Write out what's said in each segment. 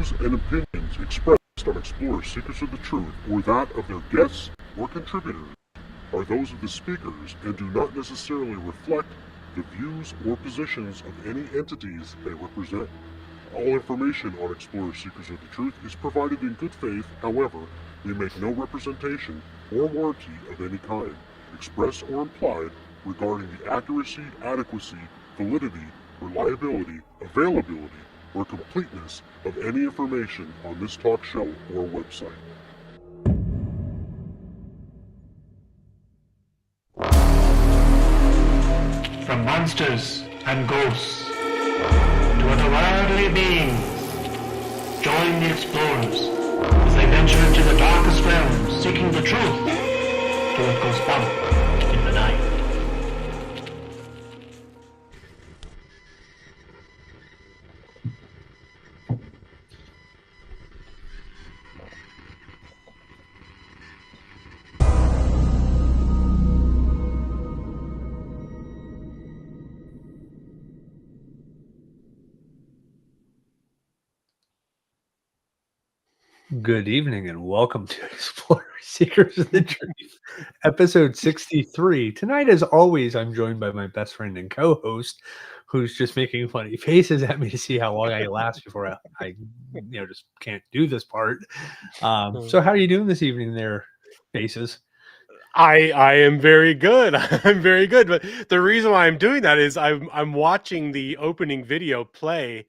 views and opinions expressed on Explorers Secrets of the Truth or that of their guests or contributors are those of the speakers and do not necessarily reflect the views or positions of any entities they represent. All information on Explorers Secrets of the Truth is provided in good faith. However, we make no representation or warranty of any kind, express or implied, regarding the accuracy, adequacy, validity, reliability, availability, or completeness of any information on this talk show or website. From monsters and ghosts to otherworldly beings, join the explorers as they venture into the darkest realms, seeking the truth to what goes bump in the night. Good evening and welcome to Explorers Secrets of the Truth, episode 63. Tonight, as always, I'm joined by my best friend and co-host, who's just making funny faces at me to see how long I last before I just can't do this part. So how are you doing this evening there, Faces? I am very good. I'm very good. But the reason why I'm doing that is I'm watching the opening video play,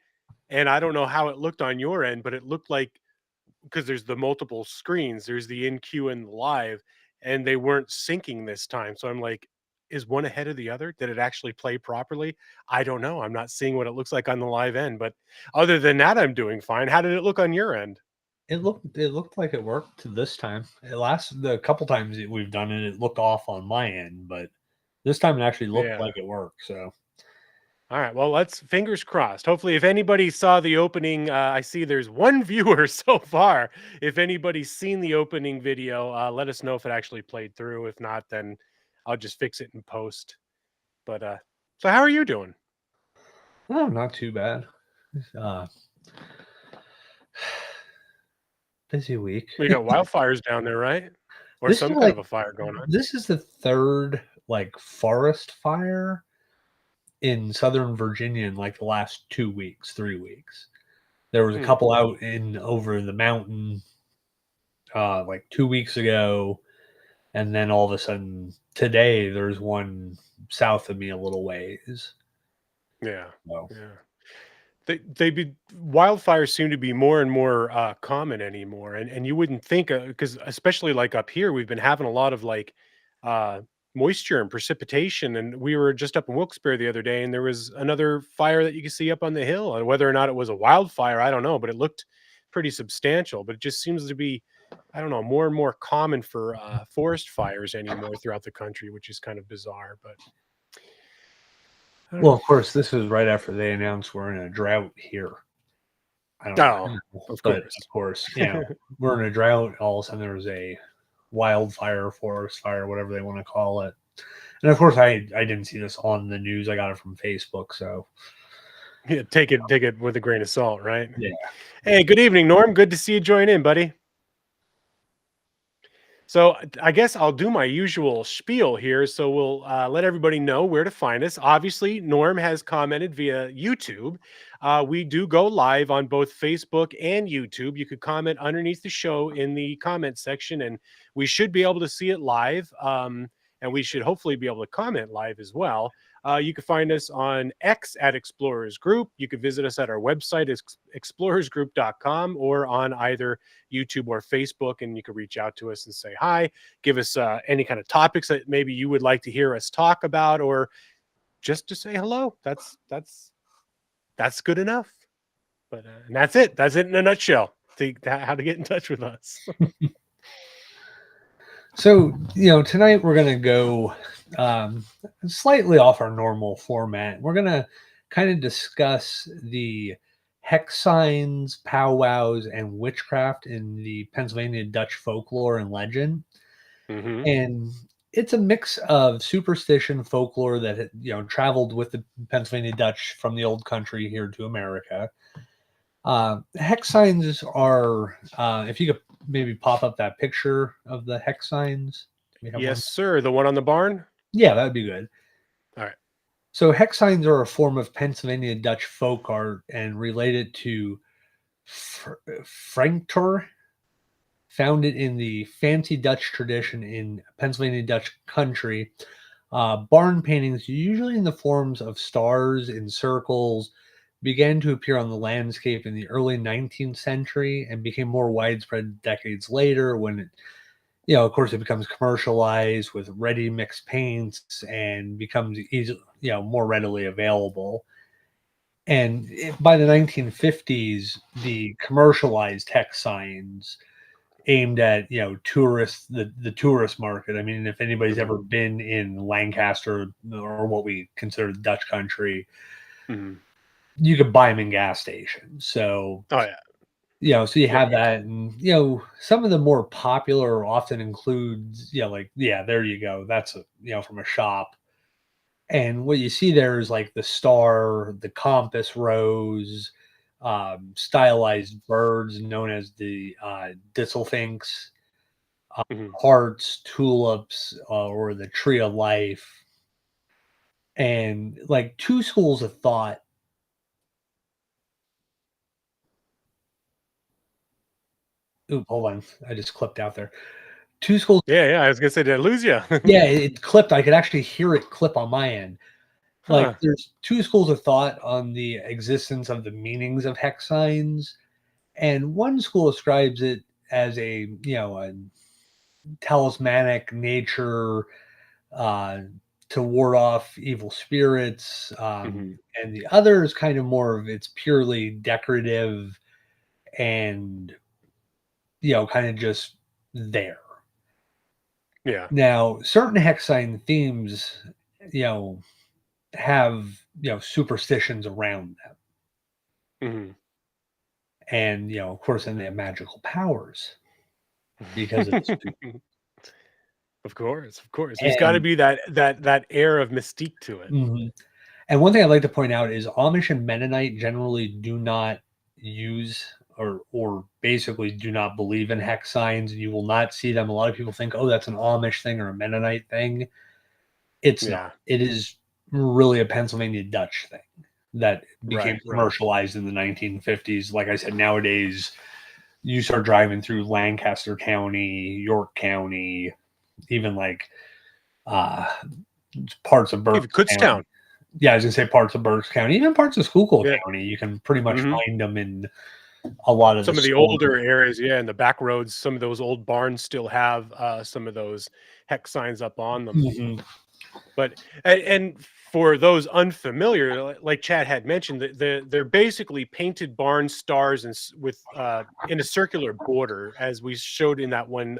and I don't know how it looked on your end, but it looked like, because there's the multiple screens, there's the in queue and the live, and they weren't syncing this time. So I'm like, is one ahead of the other? Did it actually play properly? I don't know. I'm not seeing what it looks like on the live end, but other than that, I'm doing fine. How did it look on your end? It looked like it worked this time. The couple times that we've done it, it looked off on my end, but this time it actually looked like it worked. So. All right. Well, let's fingers crossed. Hopefully, if anybody saw the opening, I see there's one viewer so far. If anybody's seen the opening video, let us know if it actually played through. If not, then I'll just fix it in post. But so how are you doing? Oh, not too bad. Busy week. We got wildfires down there, right? Or some kind of a fire going on. This is the third forest fire in Southern Virginia in the last 2 weeks, 3 weeks. There was a couple out over the mountain 2 weeks ago, and then all of a sudden today there's one south of me a little ways. Yeah. Well, yeah. Wildfires seem to be more and more common anymore, and you wouldn't think, because especially up here, we've been having a lot of moisture and precipitation, and we were just up in Wilkes-Barre the other day, and there was another fire that you could see up on the hill, and whether or not it was a wildfire, I don't know, but it looked pretty substantial. But it just seems to be, I don't know, more and more common for forest fires anymore throughout the country, which is kind of bizarre. But well, of course, this is right after they announced we're in a drought here. I don't know. Of course, we're in a drought. All of a sudden, there was a wildfire, forest fire, whatever they want to call it. And of course, I didn't see this on the news. I got it from Facebook. So yeah, take it with a grain of salt, right? Yeah. Hey, good evening, Norm. Good to see you join in, buddy. So I guess I'll do my usual spiel here. So we'll let everybody know where to find us. Obviously, Norm has commented via YouTube. We do go live on both Facebook and YouTube. You could comment underneath the show in the comment section, and we should be able to see it live. And we should hopefully be able to comment live as well. You can find us on X at Explorers Group. You can visit us at our website, explorersgroup.com, or on either YouTube or Facebook, and you can reach out to us and say hi. Give us any kind of topics that maybe you would like to hear us talk about, or just to say hello. That's good enough. But and that's it. That's it in a nutshell. How to get in touch with us. So, tonight we're going to go slightly off our normal format. We're going to kind of discuss the hex signs, powwows, and witchcraft in the Pennsylvania Dutch folklore and legend. Mm-hmm. And it's a mix of superstition, folklore that traveled with the Pennsylvania Dutch from the old country here to America. Hex signs are, if you could maybe pop up that picture of the hex signs. Do we have Yes, one? sir. The one on the barn. Yeah, that would be good. All right. So hex signs are a form of Pennsylvania Dutch folk art and related to Franktor, founded in the fancy Dutch tradition in Pennsylvania Dutch country. Barn paintings, usually in the forms of stars in circles, began to appear on the landscape in the early 19th century and became more widespread decades later when it, of course, it becomes commercialized with ready mixed paints and becomes easy, more readily available. And by the 1950s, the commercialized hex signs aimed at tourists, the tourist market. I mean, if anybody's Mhm. ever been in Lancaster or what we consider the Dutch country, Mhm. you could buy them in gas stations. So Oh yeah. so you Yep. have that, and some of the more popular often includes like there you go, that's from a shop. And what you see there is like the star, the compass rose, stylized birds known as the disselfinks, Mhm. hearts, tulips, or the tree of life. And like two schools of thought. Ooh, hold on. I just clipped out there. Two schools. Yeah. I was gonna say, did I lose you? Yeah, it clipped. I could actually hear it clip on my end. Like Huh. there's two schools of thought on the existence of the meanings of hex signs. And one school ascribes it as a talismanic nature, uh, to ward off evil spirits. Mhm. And the other is kind of more of it's purely decorative and, kind of just there. Yeah. Now, certain hex sign themes, you know, have, superstitions around them. Mhm. And, of course, then they have magical powers because it's Of course, of course. There's got to and be that air of mystique to it. mhm. And one thing I'd like to point out is Amish and Mennonite generally do not use or basically do not believe in hex signs. You will not see them. A lot of people think, oh, that's an Amish thing or a Mennonite thing. It's not. Yeah. It is really a Pennsylvania Dutch thing that became Right. Right. commercialized in the 1950s. Like I said, nowadays you start driving through Lancaster County, York County, even like uh, parts of Berks Even Kutztown. County. Yeah, I was gonna say parts of Berks County, even parts of Schuylkill Yeah. County. You can pretty much Mhm. find them in a lot of the Some of the stores. older areas, yeah, and the back roads, some of those old barns still have some of those hex signs up on them. Mhm. But and for those unfamiliar, like Chad had mentioned, they're basically painted barn stars and with in a circular border, as we showed in that one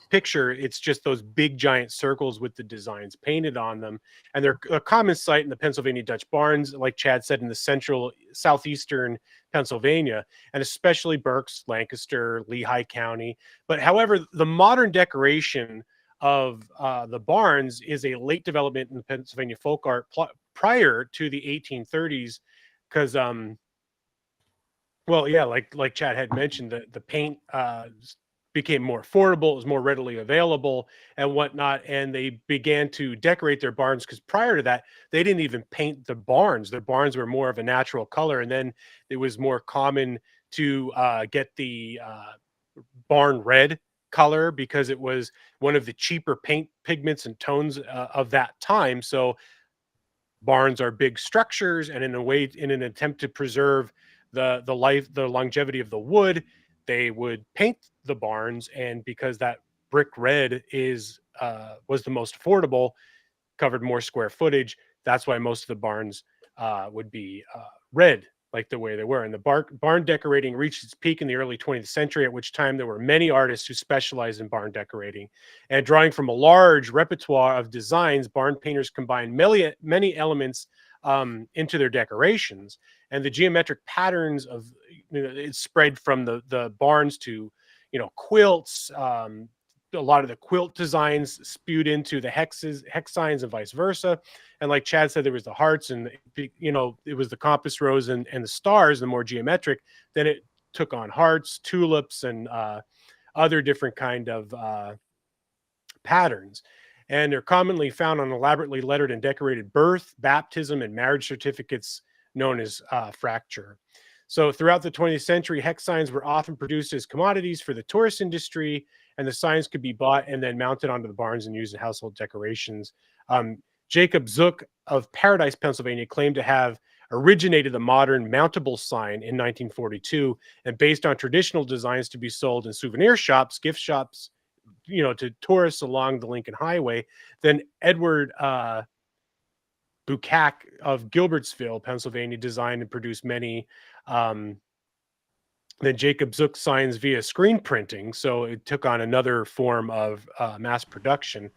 picture. It's just those big giant circles with the designs painted on them, and they're a common sight in the Pennsylvania Dutch barns, like Chad said, in the central southeastern Pennsylvania, and especially Berks, Lancaster, Lehigh County. But however, the modern decoration of the barns is a late development in Pennsylvania folk art prior to the 1830s, because well, yeah, like Chad had mentioned, the paint became more affordable, it was more readily available and whatnot, and they began to decorate their barns because prior to that, they didn't even paint the barns. Their barns were more of a natural color, and then it was more common to get the barn red color because it was one of the cheaper paint pigments and tones of that time. So barns are big structures, and in a way, in an attempt to preserve the longevity of the wood, they would paint the barns. And because that brick red is was the most affordable, covered more square footage, that's why most of the barns would be red, like the way they were. And the barn decorating reached its peak in the early 20th century, at which time there were many artists who specialized in barn decorating. And drawing from a large repertoire of designs, barn painters combined many elements into their decorations. And the geometric patterns of it spread from the barns to quilts, a lot of the quilt designs spewed into the hex signs and vice versa. And like Chad said, there was the hearts and, it was the compass rose and the stars, the more geometric. Then it took on hearts, tulips, and other different kind of patterns. And they're commonly found on elaborately lettered and decorated birth, baptism, and marriage certificates known as fracture. So throughout the 20th century, hex signs were often produced as commodities for the tourist industry, and the signs could be bought and then mounted onto the barns and used in household decorations. Jacob Zook of Paradise, Pennsylvania, claimed to have originated the modern mountable sign in 1942, and based on traditional designs to be sold in souvenir shops, gift shops, to tourists along the Lincoln Highway. Then Edward Bucac of Gilbertsville, Pennsylvania, designed and produced many. Then Jacob Zook signs via screen printing, so it took on another form of mass production.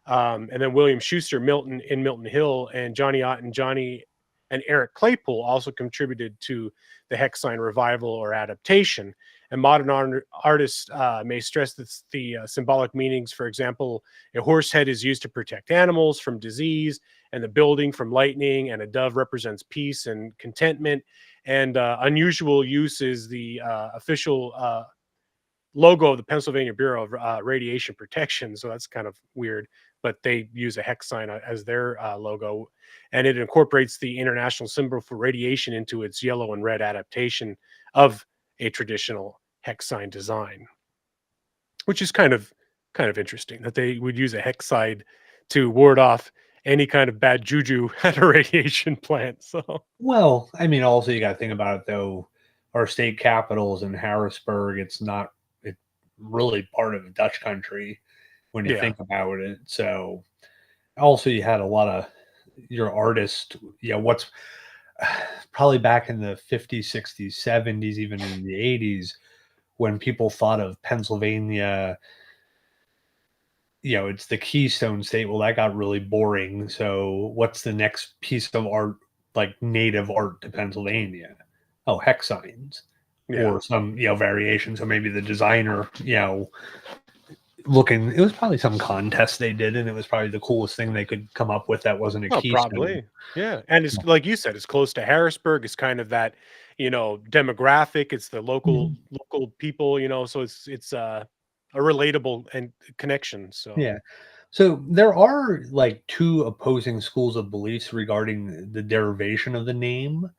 And then William Schuster in Milton Hill, and Johnny Ott and Eric Claypool also contributed to the hex sign revival or adaptation. And modern artists may stress the symbolic meanings. For example, a horse head is used to protect animals from disease, and the building from lightning, and a dove represents peace and contentment. And unusual use is the official logo of the Pennsylvania Bureau of Radiation Protection. So that's kind of weird, but they use a hex sign as their logo, and it incorporates the international symbol for radiation into its yellow and red adaptation of a traditional hex sign design, which is kind of interesting that they would use a hex sign to ward off any kind of bad juju at a radiation plant. So, well, I mean, also you got to think about it though. Our state capital is in Harrisburg. It's not really part of Dutch country when you think about it. So, also you had a lot of your artists. What's probably back in the 50s, 60s, 70s, even in the 80s, when people thought of Pennsylvania, it's the Keystone State. Well, that got really boring. So what's the next piece of art, like native art to Pennsylvania? Oh, hex signs or some, variation. So maybe the designer, looking, it was probably some contest they did, and it was probably the coolest thing they could come up with that wasn't a Keystone. Probably. Yeah. And it's like you said, it's close to Harrisburg. It's kind of that, demographic. It's the local people, so it's a relatable and connection. So yeah. So there are like two opposing schools of beliefs regarding the derivation of the name.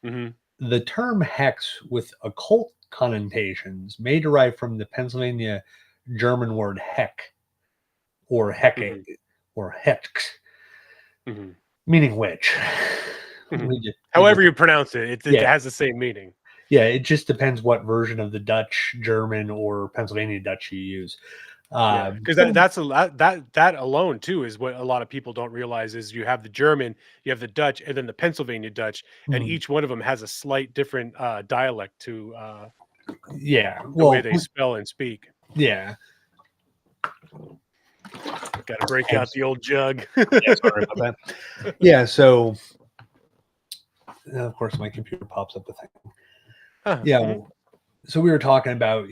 Mm-hmm. The term hex with occult connotations may derive from the Pennsylvania German word heck or hecke or hex, meaning witch. However you pronounce it, it has the same meaning. Yeah, it just depends what version of the Dutch, German, or Pennsylvania Dutch you use. Because that alone too is what a lot of people don't realize is you have the German, you have the Dutch, and then the Pennsylvania Dutch, and each one of them has a slight different dialect to the way they spell and speak. Yeah. Got to break out the old jug. Sorry about that. Yeah, so of course my computer pops up the thing. So we were talking about,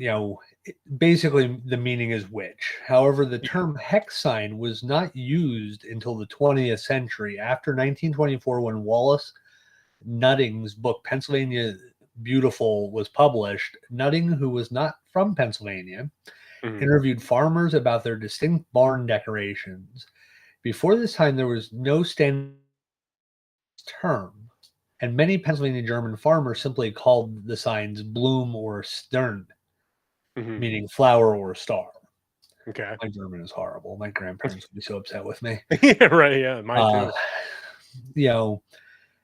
basically the meaning is witch. However, the term hex sign was not used until the 20th century, after 1924, when Wallace Nutting's book Pennsylvania Beautiful was published. Nutting, who was not from Pennsylvania, interviewed farmers about their distinct barn decorations. Before this time, there was no standard term, and many Pennsylvania German farmers simply called the signs Bloom or Stern, meaning flower or star. Okay. My German is horrible. My grandparents would be so upset with me. Yeah, right. Yeah, mine too.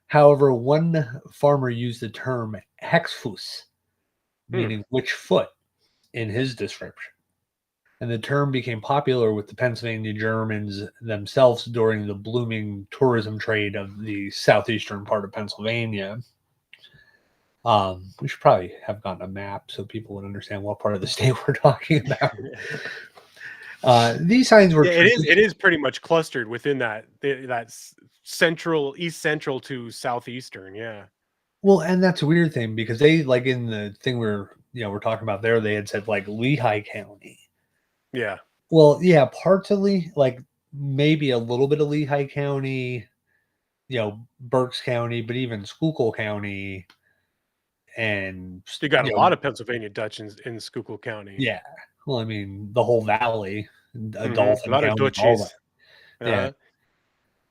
However, one farmer used the term Hexfuß, meaning witch foot, in his description. And the term became popular with the Pennsylvania Germans themselves during the blooming tourism trade of the southeastern part of Pennsylvania. We should probably have gotten a map so people would understand what part of the state we're talking about. These signs were... it is pretty much clustered within that east central to southeastern. Yeah. Well, and that's a weird thing because they, like in the thing we're talking about there, they had said like Lehigh County. Yeah. Well, yeah, partly like maybe a little bit of Lehigh County, Berks County, but even Schuylkill County and You got a lot of Pennsylvania Dutch in Schuylkill County. yeah. Well, I mean, the whole valley, A Dolphin lot of County, all that. Dutchies. Yeah. Uh-huh.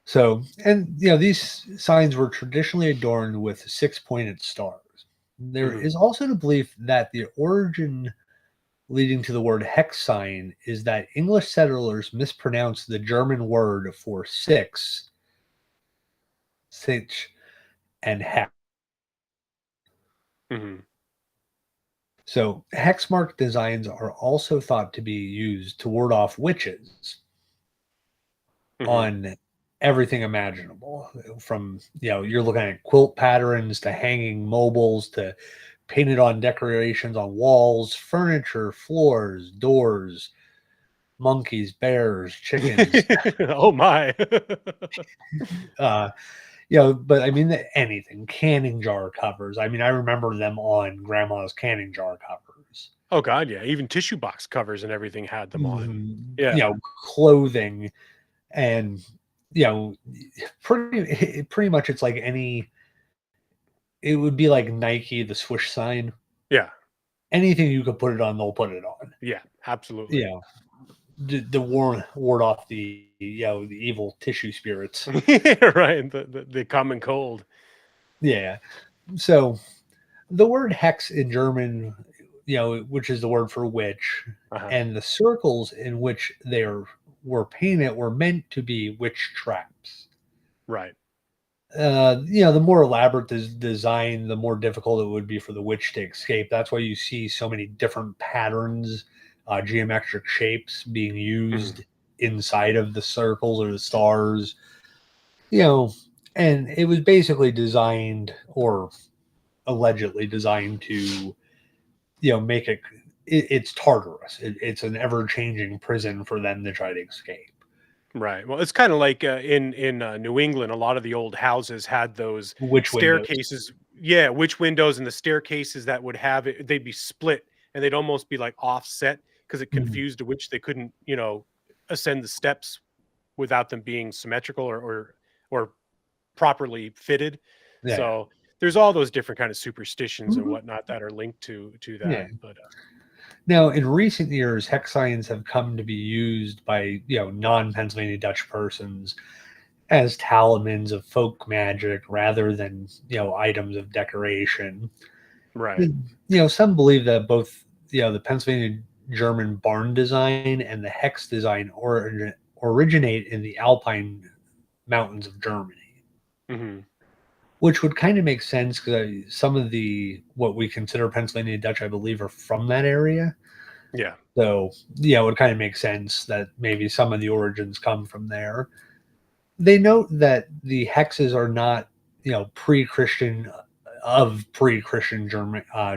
So, and these signs were traditionally adorned with six-pointed stars. There is also the belief that the origin leading to the word hex sign is that English settlers mispronounced the German word for six, sich, and hex. So, hex mark designs are also thought to be used to ward off witches on everything imaginable. From, you're looking at quilt patterns to hanging mobiles to painted on decorations on walls, furniture, floors, doors, monkeys, bears, chickens. Oh my. But I mean anything, canning jar covers. I mean, I remember them on grandma's canning jar covers. Oh god, yeah. Even tissue box covers and everything had them on. Yeah. Clothing and pretty much it's like it would be like Nike, the swoosh sign. Yeah. Anything you could put it on, they'll put it on. Yeah, absolutely. The ward off the the evil tissue spirits. Right. The common cold. Yeah. So the word hex in German, which is the word for witch, and the circles in which were painted were meant to be witch traps. Right. The more elaborate the design, the more difficult it would be for the witch to escape. That's why you see so many different patterns, geometric shapes being used inside of the circles or the stars. And it was basically designed or allegedly designed to, make it's Tartarus. It's an ever-changing prison for them to try to escape. Right. Well, it's kind of like in New England, a lot of the old houses had those Witch staircases. Yeah, witch windows and the staircases that would have it, they'd be split and they'd almost be like offset because it confused a witch. They couldn't, ascend the steps without them being symmetrical or properly fitted. Yeah. So there's all those different kind of superstitions and whatnot that are linked to that. Yeah. But now, in recent years, hex signs have come to be used by non-Pennsylvania Dutch persons as talismans of folk magic rather than items of decoration. Right. Some believe that both the Pennsylvania German barn design and the hex design originate in the Alpine mountains of Germany. Which would kind of make sense because some of what we consider Pennsylvania Dutch, I believe, are from that area. Yeah. So, it would kind of make sense that maybe some of the origins come from there. They note that the hexes are not, pre-Christian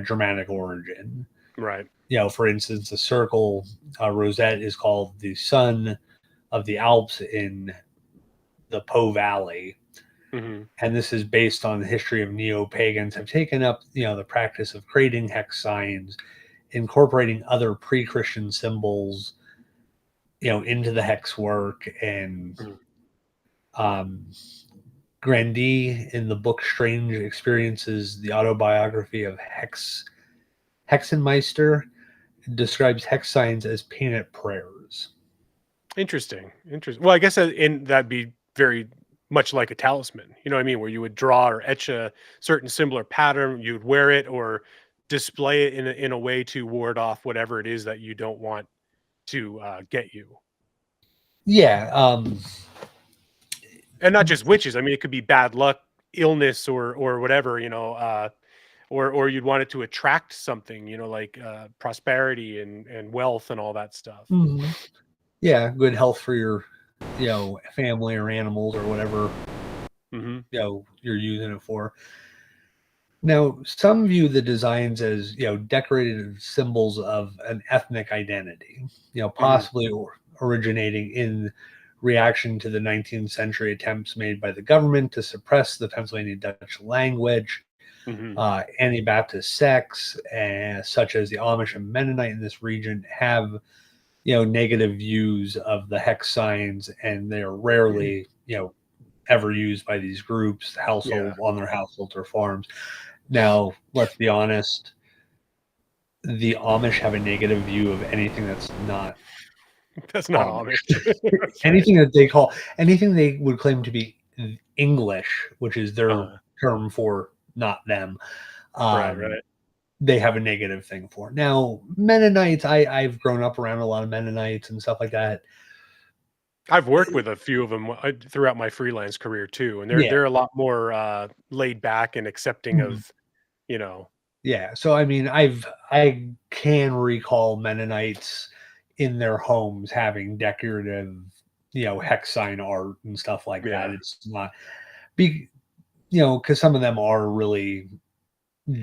Germanic origin. Right. For instance, the circle rosette is called the Sun of the Alps in the Po Valley. And this is based on the history of neo-pagans have taken up, the practice of creating hex signs, incorporating other pre-Christian symbols, into the hex work. And Grandee in the book Strange Experiences, the autobiography of Hexenmeister, describes hex signs as painted prayers. Interesting. Well, I guess that'd be very much like a talisman, you know what I mean? Where you would draw or etch a certain symbol or pattern, you'd wear it or display it in a way to ward off whatever it is that you don't want to get you. Yeah. And not just witches. I mean, it could be bad luck, illness, or whatever, or you'd want it to attract something, like prosperity and wealth and all that stuff. Yeah, good health for your family or animals or whatever you're using it for. Now, some view the designs as decorated symbols of an ethnic identity, possibly originating in reaction to the 19th century attempts made by the government to suppress the Pennsylvania Dutch language. Anabaptist sects, such as the Amish and Mennonite in this region, have negative views of the hex signs, and they're rarely, ever used by these groups, Yeah. on their households or farms. Now, let's be honest, the Amish have a negative view of anything that's not That's not Amish. Amish. That's anything that they call anything they would claim to be English, which is their right. term for not them. Right, right. They have a negative thing for. Now, Mennonites, I've grown up around a lot of Mennonites and stuff like that. I've worked with a few of them throughout my freelance career too, and they're Yeah. they're a lot more laid back and accepting Mhm. of, you know. Yeah. So I mean, I can recall Mennonites in their homes having decorative, hex sign art and stuff like that. Yeah. It's not be because some of them are really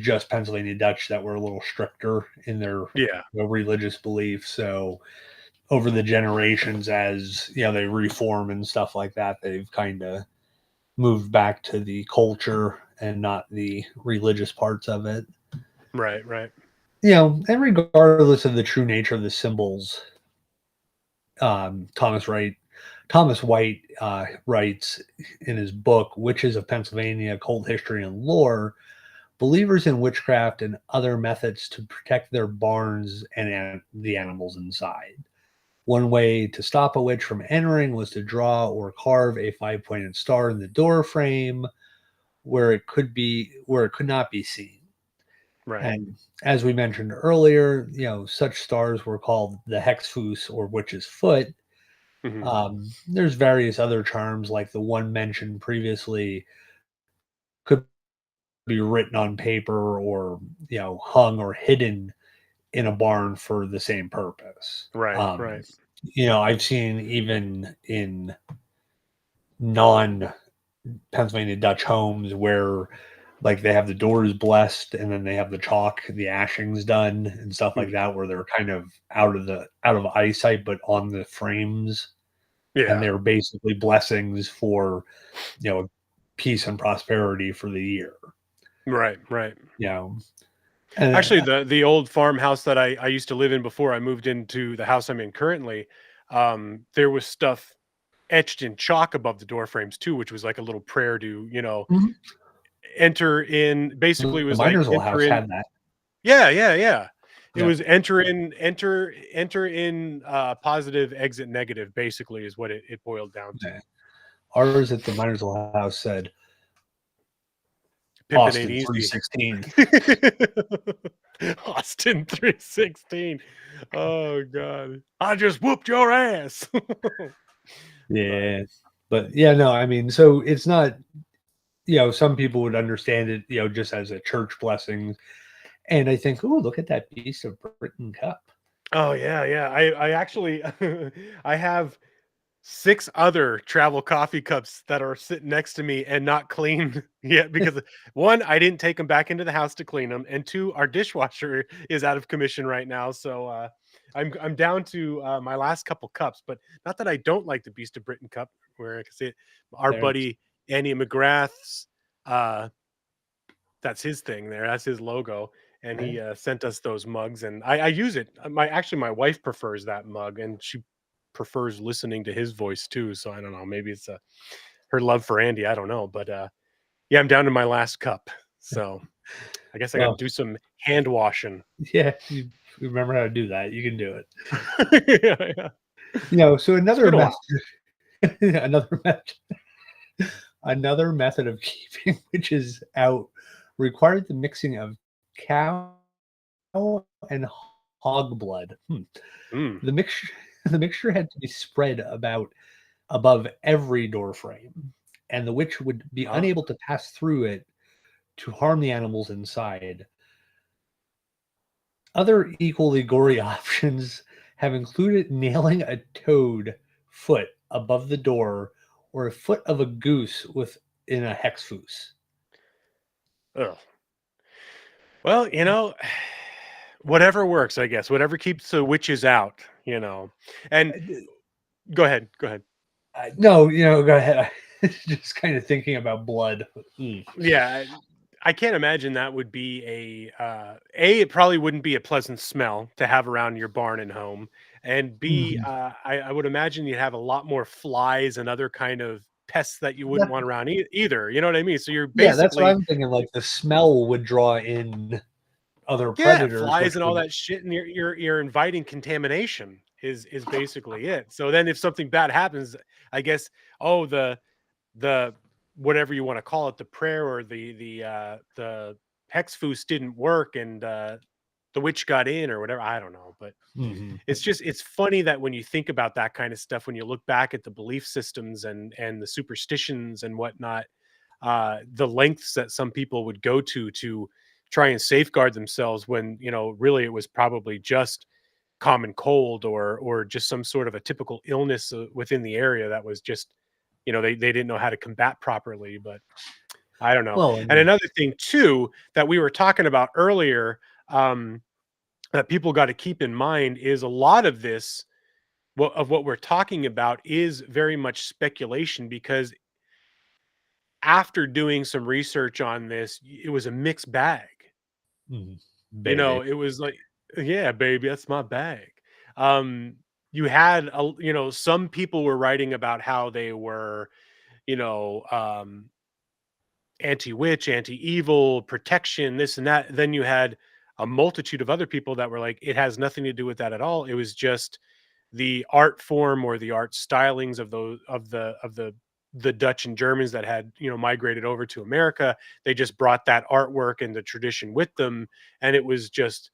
just Pennsylvania Dutch that were a little stricter in their Yeah. religious beliefs. So over the generations, as they reform and stuff like that, they've kind of moved back to the culture and not the religious parts of it. Right, right. And regardless of the true nature of the symbols, Thomas White writes in his book Witches of Pennsylvania: Cult History and Lore, believers in witchcraft and other methods to protect their barns and the animals inside. One way to stop a witch from entering was to draw or carve a 5-pointed star in the door frame where it could not be seen. Right. And as we mentioned earlier, such stars were called the hexfoos or witch's foot. Hmm. There's various other charms like the one mentioned previously could be written on paper or hung or hidden in a barn for the same purpose. Right, right. I've seen even in non Pennsylvania Dutch homes where like they have the doors blessed and then they have the chalk, the ashings done and stuff like Mhm. that, where they're kind of out of eyesight, but on the frames, and Yeah. they're basically blessings for peace and prosperity for the year. Right, right. You know, and Actually, the old farmhouse that I used to live in before I moved into the house I'm in currently, there was stuff etched in chalk above the door frames too, which was like a little prayer to, Mhm. enter in. Basically, it The was like Minersville enter house in. had that. Yeah, yeah, yeah. It Yeah, was enter in positive, exit negative, basically, is what it boiled down to. yeah. Ours at the Minersville house said Pippin ain't Austin easy. 316. Austin 316. Oh god. I just whooped your ass. But Yeah. But yeah, no, I mean, so it's not, some people would understand it, just as a church blessing. And I think, oh, look at that Beast of Britain cup. oh yeah, yeah. I actually I have 6 other travel coffee cups that are sitting next to me and not cleaned yet because 1, I didn't take them back into the house to clean them, and 2, our dishwasher is out of commission right now. So I'm down to my last couple cups, but not that I don't like the Beast of Britain cup, where I can see it. Our There's buddy Andy McGrath's uh that's his thing there. That's his logo. And he sent us those mugs, and I use it. My wife prefers that mug, and she prefers listening to his voice too. So I don't know. Maybe it's her love for Andy. I don't know, but yeah, I'm down to my last cup. So I guess I got to well, do some hand washing. yeah, you remember how to do that. You can do it. Yeah, yeah. So It's another been a method, while. another method, another method of keeping witches out required the mixing of cow and hog blood. Mm. The mixture, the mixture had to be spread about above every door frame, and the witch would be Oh, unable to pass through it to harm the animals inside. Other equally gory options have included nailing a toad foot above the door or a foot of a goose within a hexfoos. ugh. Well, whatever works, I guess. Whatever keeps the witches out. And go ahead. Go ahead. No, go ahead. Just kind of thinking about blood. Mm. Yeah, I can't imagine that would be it probably wouldn't be a pleasant smell to have around your barn and home. and B, I would imagine you'd have a lot more flies and other kind of pests that you wouldn't want around either. You know what I mean? So you're Yeah, that's what basically, I'm thinking. Like the smell would draw in other yeah, predators, flies which and all would. that shit, and you're inviting contamination is basically it. So then if something bad happens, I guess, oh, the whatever you want to call it, the prayer or the hexfus didn't work, and the witch got in or whatever. I don't know, but Mhm. it's funny that when you think about that kind of stuff, when you look back at the belief systems and the superstitions and whatnot, the lengths that some people would go to try and safeguard themselves, when really it was probably just common cold or just some sort of a typical illness within the area that was just they didn't know how to combat properly. But I don't know. Well, And and another thing too that we were talking about earlier, um, that people got to keep in mind is a lot of this of what we're talking about is very much speculation, because after doing some research on this, it was a mixed bag. mhm, baby. It was like, yeah, baby, that's my bag. Um, you had some people were writing about how they were, you know, um, anti-witch, anti-evil, protection, this and that. Then you had a multitude of other people that were like, it has nothing to do with that at all. It was just the art form or the art stylings of those of the Dutch and Germans that had migrated over to America. They just brought that artwork and the tradition with them, and it was just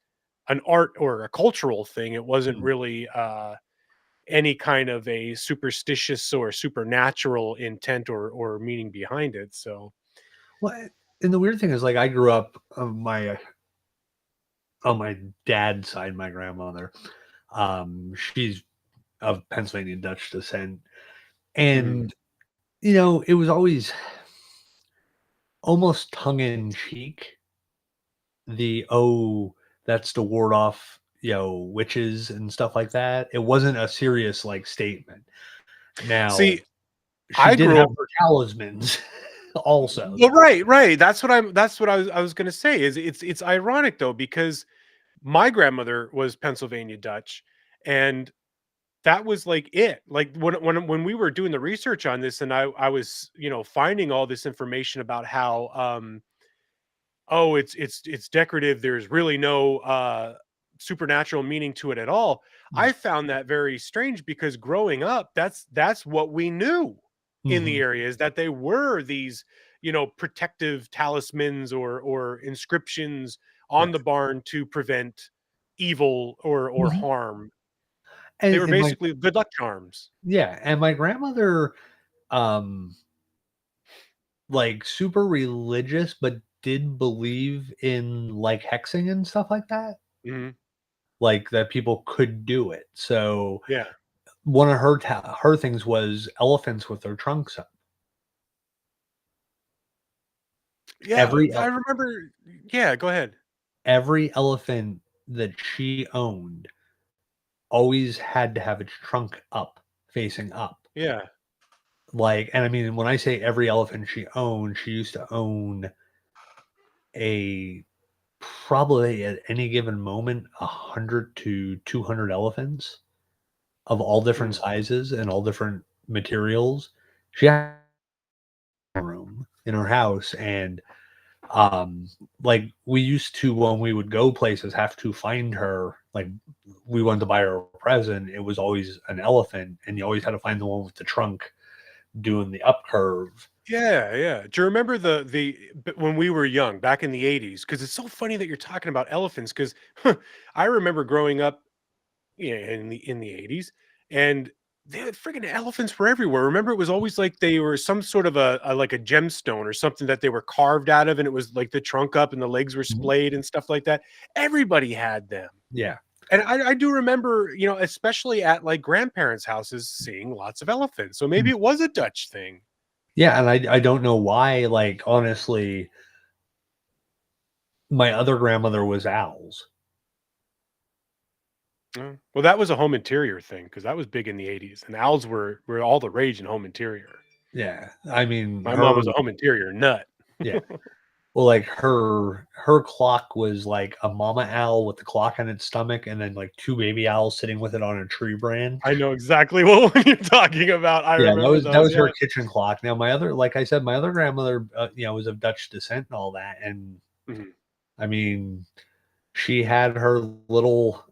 an art or a cultural thing. It wasn't Mm. really any kind of a superstitious or supernatural intent or meaning behind it. So Well, and the weird thing is, like, I grew up on my dad's side, my grandmother. She's of Pennsylvania Dutch descent, mhm. and it was always almost tongue in cheek. Oh, that's to ward off witches and stuff like that. It wasn't a serious like statement. Now See, she I did grew have up. her talismans also. Well, right. That's what I was gonna say. Is it's ironic though, because my grandmother was Pennsylvania Dutch, and that was like it. Like when we were doing the research on this, and I was finding all this information about how oh, it's decorative. There's really no supernatural meaning to it at all. I found that very strange, because growing up, that's what we knew in the Mm-hmm. area, is that they were these, protective talismans or inscriptions on Right. the barn to prevent evil or Mhm. harm. They were And my basically good luck charms. yeah, and my grandmother, um, like super religious, but did believe in like hexing and stuff like that. Mhm. Like that people could do it. So Yeah. one of her things was elephants with their trunks up. Yeah, Every I el- remember. Yeah, go ahead. every elephant that she owned always had to have its trunk up, facing up. Yeah. Like, and I mean, when I say every elephant she owned, she used to own a probably at any given moment 100 to 200 elephants of all different Mm. sizes and all different materials. She had a room in her house, and um like we used to, when we would go places, have to find her. Like we wanted to buy her a present, it was always an elephant, and you always had to find the one with the trunk doing the up curve. Yeah, yeah. Do you remember when we were young, back in the 80s? Because it's so funny that you're talking about elephants, because I remember growing up, yeah, in the 80s, and the freaking elephants were everywhere. Remember, it was always like they were some sort of like a gemstone or something that they were carved out of, and it was like the trunk up and the legs were Mhm. splayed and stuff like that. Everybody had them. Yeah, And I do remember, especially at like grandparents' houses, seeing lots of elephants. So maybe it was a Dutch thing. yeah, and I don't know why. Like honestly, my other grandmother was owls. Oh, well, that was a home interior thing, because that was big in the 80s, and owls were all the rage in home interior. Yeah, I mean My mom her. was a home interior nut. Yeah, Well, like her clock was like a mama owl with the clock on its stomach, and then like two baby owls sitting with it on a tree branch. I know exactly what one you're talking about. I Yeah, remember that those. was Yeah. her kitchen clock. Now my other, like I said, my other grandmother, was of Dutch descent and all that, and Mhm. I mean, she had her little,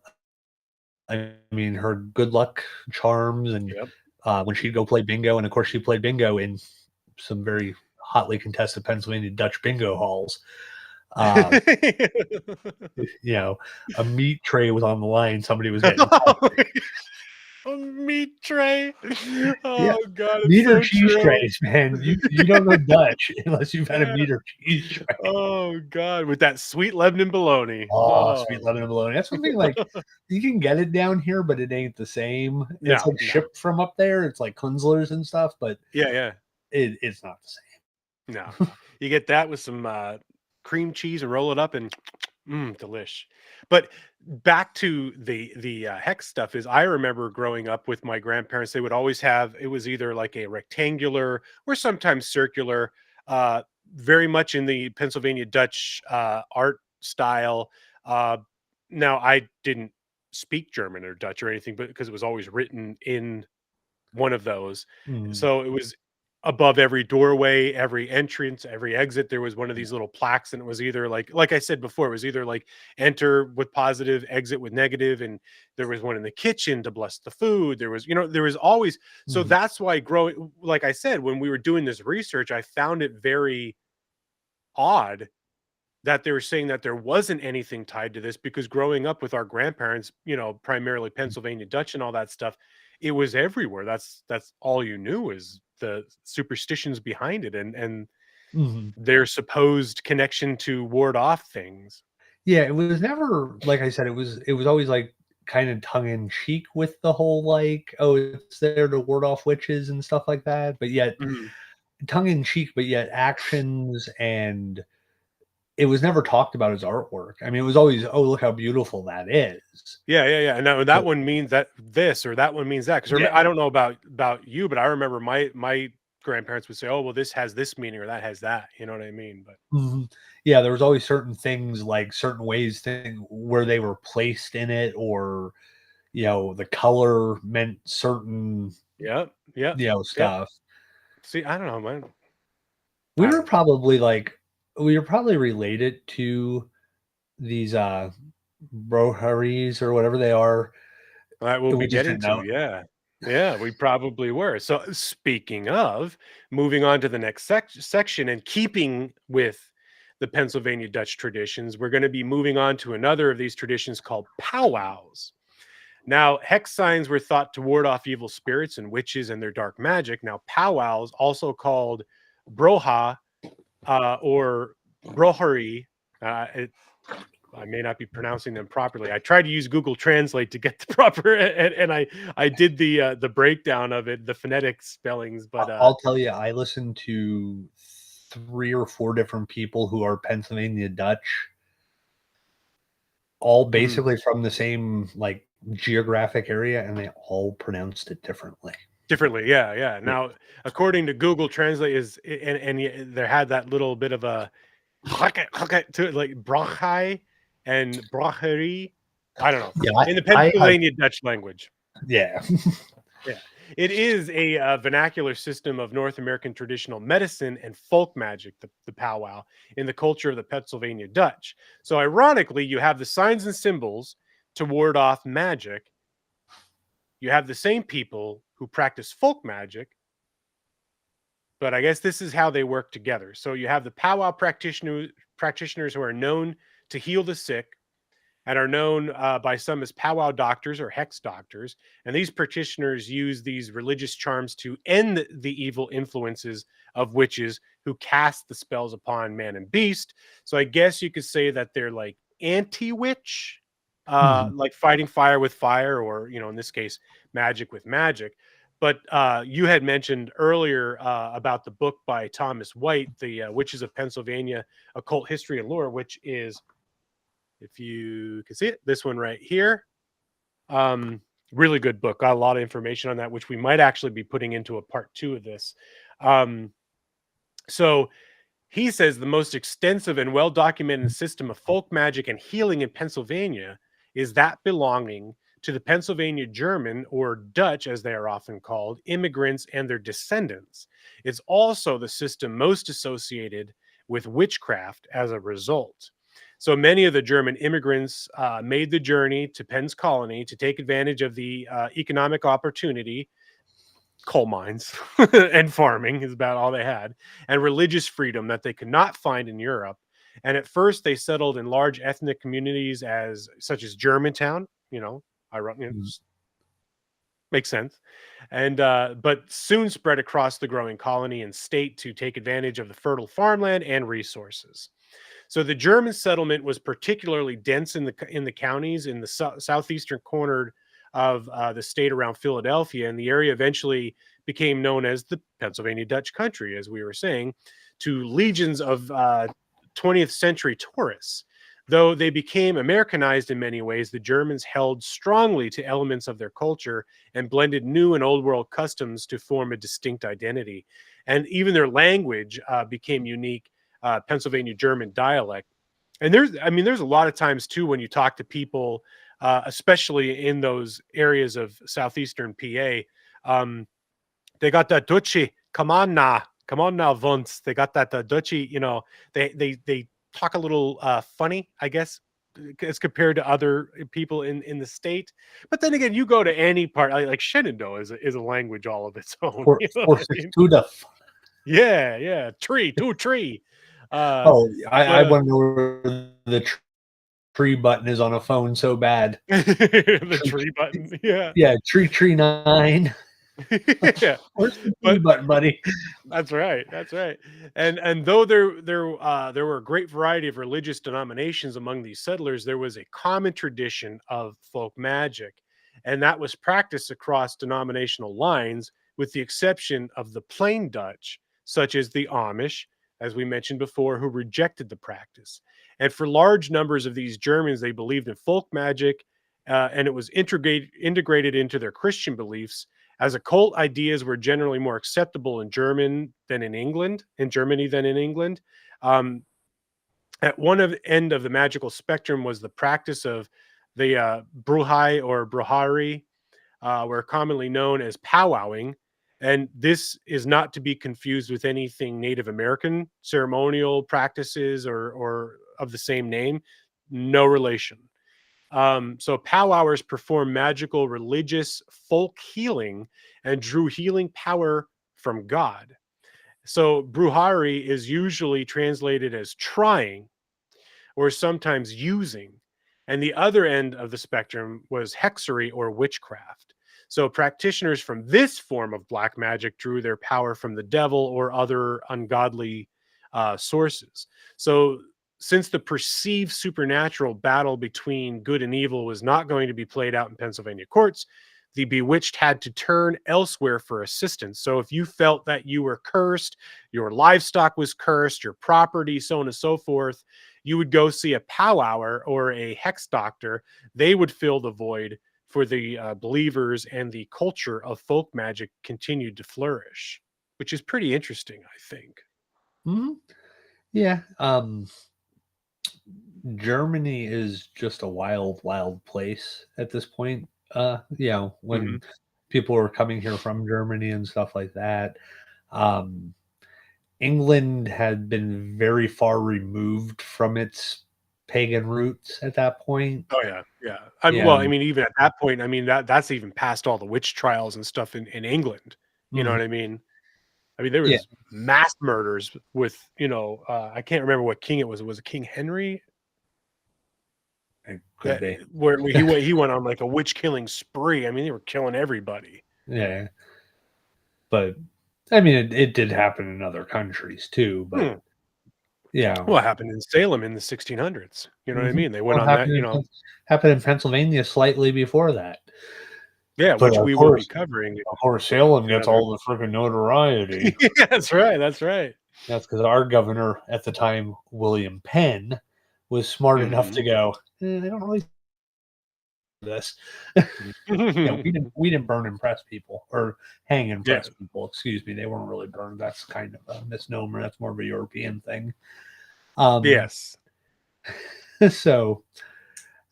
I mean, her good luck charms, and Yep. when she'd go play bingo, and of course she played bingo in some very hotly contested Pennsylvania Dutch bingo halls. Uh, a meat tray was on the line. Somebody was getting A meat tray. yeah, Oh God, it's meat or so cheese true. trays, man. You don't know Dutch unless you've had a Yeah. meat or cheese tray. Oh God, with that sweet Lebanon bologna. Oh, Oh sweet Lebanon bologna. That's one thing, like, you can get it down here, but it ain't the same. It's, no, like, no. shipped from up there. It's like Kunzler's and stuff, but Yeah, yeah. it's not the same. No, no. You get that with some cream cheese and roll it up and delish. But back to the hex stuff is I remember growing up with my grandparents, they would always have it was either like a rectangular or sometimes circular, uh, very much in the Pennsylvania Dutch art style. Uh, now I didn't speak German or Dutch or anything, but because it was always written in one of those. Mhm. So it was above every doorway, every entrance, every exit, there was one of these little plaques, and it was either like I said before, it was either like enter with positive, exit with negative, and there was one in the kitchen to bless the food. There was, there was always so Mhm. that's why growing like I said, when we were doing this research, I found it very odd that they were saying that there wasn't anything tied to this because growing up with our grandparents, primarily Pennsylvania Dutch and all that stuff, it was everywhere. That's all you knew is the superstitions behind it and Mhm. their supposed connection to ward off things. Yeah, it was never, like I said, it was always, like, kinda tongue in cheek with the whole, like, "Oh, it's there to ward off witches," and stuff like that, but yet Mhm. tongue in cheek, but yet actions, and it was never talked about as artwork. I mean, it was always, "Oh, look how beautiful that is." Yeah, yeah, yeah. No, that But one means that this or that one means that. Because yeah. I don't know about you, but I remember my grandparents would say, "Oh, well, this has this meaning or that has that." You know what I mean? But Mhm. Yeah, there was always certain things, like certain ways where they were placed in it, or, the color meant certain, yeah, yeah, yeah. stuff. See, I don't know, man. We I were don't know. probably like we were probably related to these, Broharies or whatever they are, That we'll and we be just getting didn't to, know. yeah. Yeah, we probably were. So, speaking of, moving on to the next section and keeping with the Pennsylvania Dutch traditions, we're going to be moving on to another of these traditions called powwows. Now, hex signs were thought to ward off evil spirits and witches and their dark magic. Now, powwows, also called broha or brohari, I may not be pronouncing them properly. I tried to use Google Translate to get the proper, and I did the breakdown of it, the phonetic spellings, but I'll tell you, I listened to 3 or 4 different people who are Pennsylvania Dutch, all mhm, basically from the same, like, geographic area, and they all pronounced it differently. differently. Yeah, yeah. Yeah. Now, according to Google Translate, there had that little bit of a to it, like brachai and bracheri. I don't know Yeah, in the I have Pennsylvania Dutch language. yeah. Yeah. It is a vernacular system of North American traditional medicine and folk magic, the powwow, in the culture of the Pennsylvania Dutch. So, ironically, you have the signs and symbols to ward off magic. You have the same people who practice folk magic, but I guess this is how they work together. So, you have the powwow practitioners who are known to heal the sick and are known by some as powwow doctors or hex doctors. And these practitioners use these religious charms to end the evil influences of witches who cast the spells upon man and beast. So I guess you could say that they're like anti-witch, Mhm. like fighting fire with fire, or in this case, magic with magic. But you had mentioned earlier about the book by Thomas White, The Witches of Pennsylvania, Occult History and Lore, which is, if you can see it, this one right here. Um, Really good book. Got a lot of information on that, which we might actually be putting into a part 2 of this. Um, so He says the most extensive and well-documented system of folk magic and healing in Pennsylvania is that belonging to the Pennsylvania German, or Dutch as they are often called, immigrants and their descendants. It's also the system most associated with witchcraft as a result. So many of the German immigrants made the journey to Penn's colony to take advantage of the economic opportunity. Coal mines and farming is about all they had, and religious freedom that they could not find in Europe. And at first, they settled in large ethnic communities such as Germantown. Mm. Makes sense. And but soon spread across the growing colony and state to take advantage of the fertile farmland and resources. So the German settlement was particularly dense in the counties in the southeastern corner of the state around Philadelphia, and the area eventually became known as the Pennsylvania Dutch country, as we were saying, to legions of 20th century tourists. Though they became Americanized in many ways, the Germans held strongly to elements of their culture and blended new and old world customs to form a distinct identity. And even their language became unique, Pennsylvania German dialect. And there's a lot of times too when you talk to people, especially in those areas of southeastern PA, they got that Dutchie. Come on now, Vunce. They got that Dutchie. They talk a little funny, I guess, as compared to other people in the state. But then again, you go to any part like Shenandoah is a language all of its own. Or, You know or what I mean? Yeah, tree. I want to know where the tree button is on a phone so bad. The tree button, yeah. Yeah, tree 9. Yeah. Where's the tree button, buddy? That's right. And though there were a great variety of religious denominations among these settlers, there was a common tradition of folk magic, and that was practiced across denominational lines, with the exception of the plain Dutch, such as the Amish, as we mentioned before, who rejected the practice. And for large numbers of these Germans, they believed in folk magic, and it was integrated into their Christian beliefs. As occult ideas were generally more acceptable in Germany than in England. At one end of the magical spectrum was the practice of the bruhai or bruhari, were commonly known as powwowing. And this is not to be confused with anything Native American ceremonial practices or of the same name. No relation. So powwowers perform magical, religious, folk healing and drew healing power from God. So bruhari is usually translated as trying or sometimes using. And the other end of the spectrum was hexery or witchcraft. So practitioners from this form of black magic drew their power from the devil or other ungodly sources. So since the perceived supernatural battle between good and evil was not going to be played out in Pennsylvania courts, the bewitched had to turn elsewhere for assistance. So if you felt that you were cursed, your livestock was cursed, your property, so on and so forth, you would go see a powwower or a hex doctor. They would fill the void for the believers, and the culture of folk magic continued to flourish, which is pretty interesting, I think. Mm-hmm. Yeah. Germany is just a wild place at this point. When people were coming here from Germany and stuff like that. England had been very far removed from its pagan roots at that point. Oh yeah. Well, I mean, even at that point, I mean that's even past all the witch trials and stuff in England. You know what I mean? I mean, there was mass murders with, I can't remember what king it was. Was it King Henry? It could be. Where he went on like a witch killing spree. I mean, they were killing everybody. Yeah. But I mean, it did happen in other countries too. But yeah. What happened in Salem in the 1600s? You know what I mean? They went on that, happened in Pennsylvania slightly before that. Yeah, which we will be covering. Of course, Salem gets all the freaking notoriety. Yeah, that's right. That's because our governor at the time, William Penn, was smart enough to go, they don't really this. We didn't burn and press people or hang and press people. Excuse me, they weren't really burned. That's kind of a misnomer. That's more of a European thing. Yes. So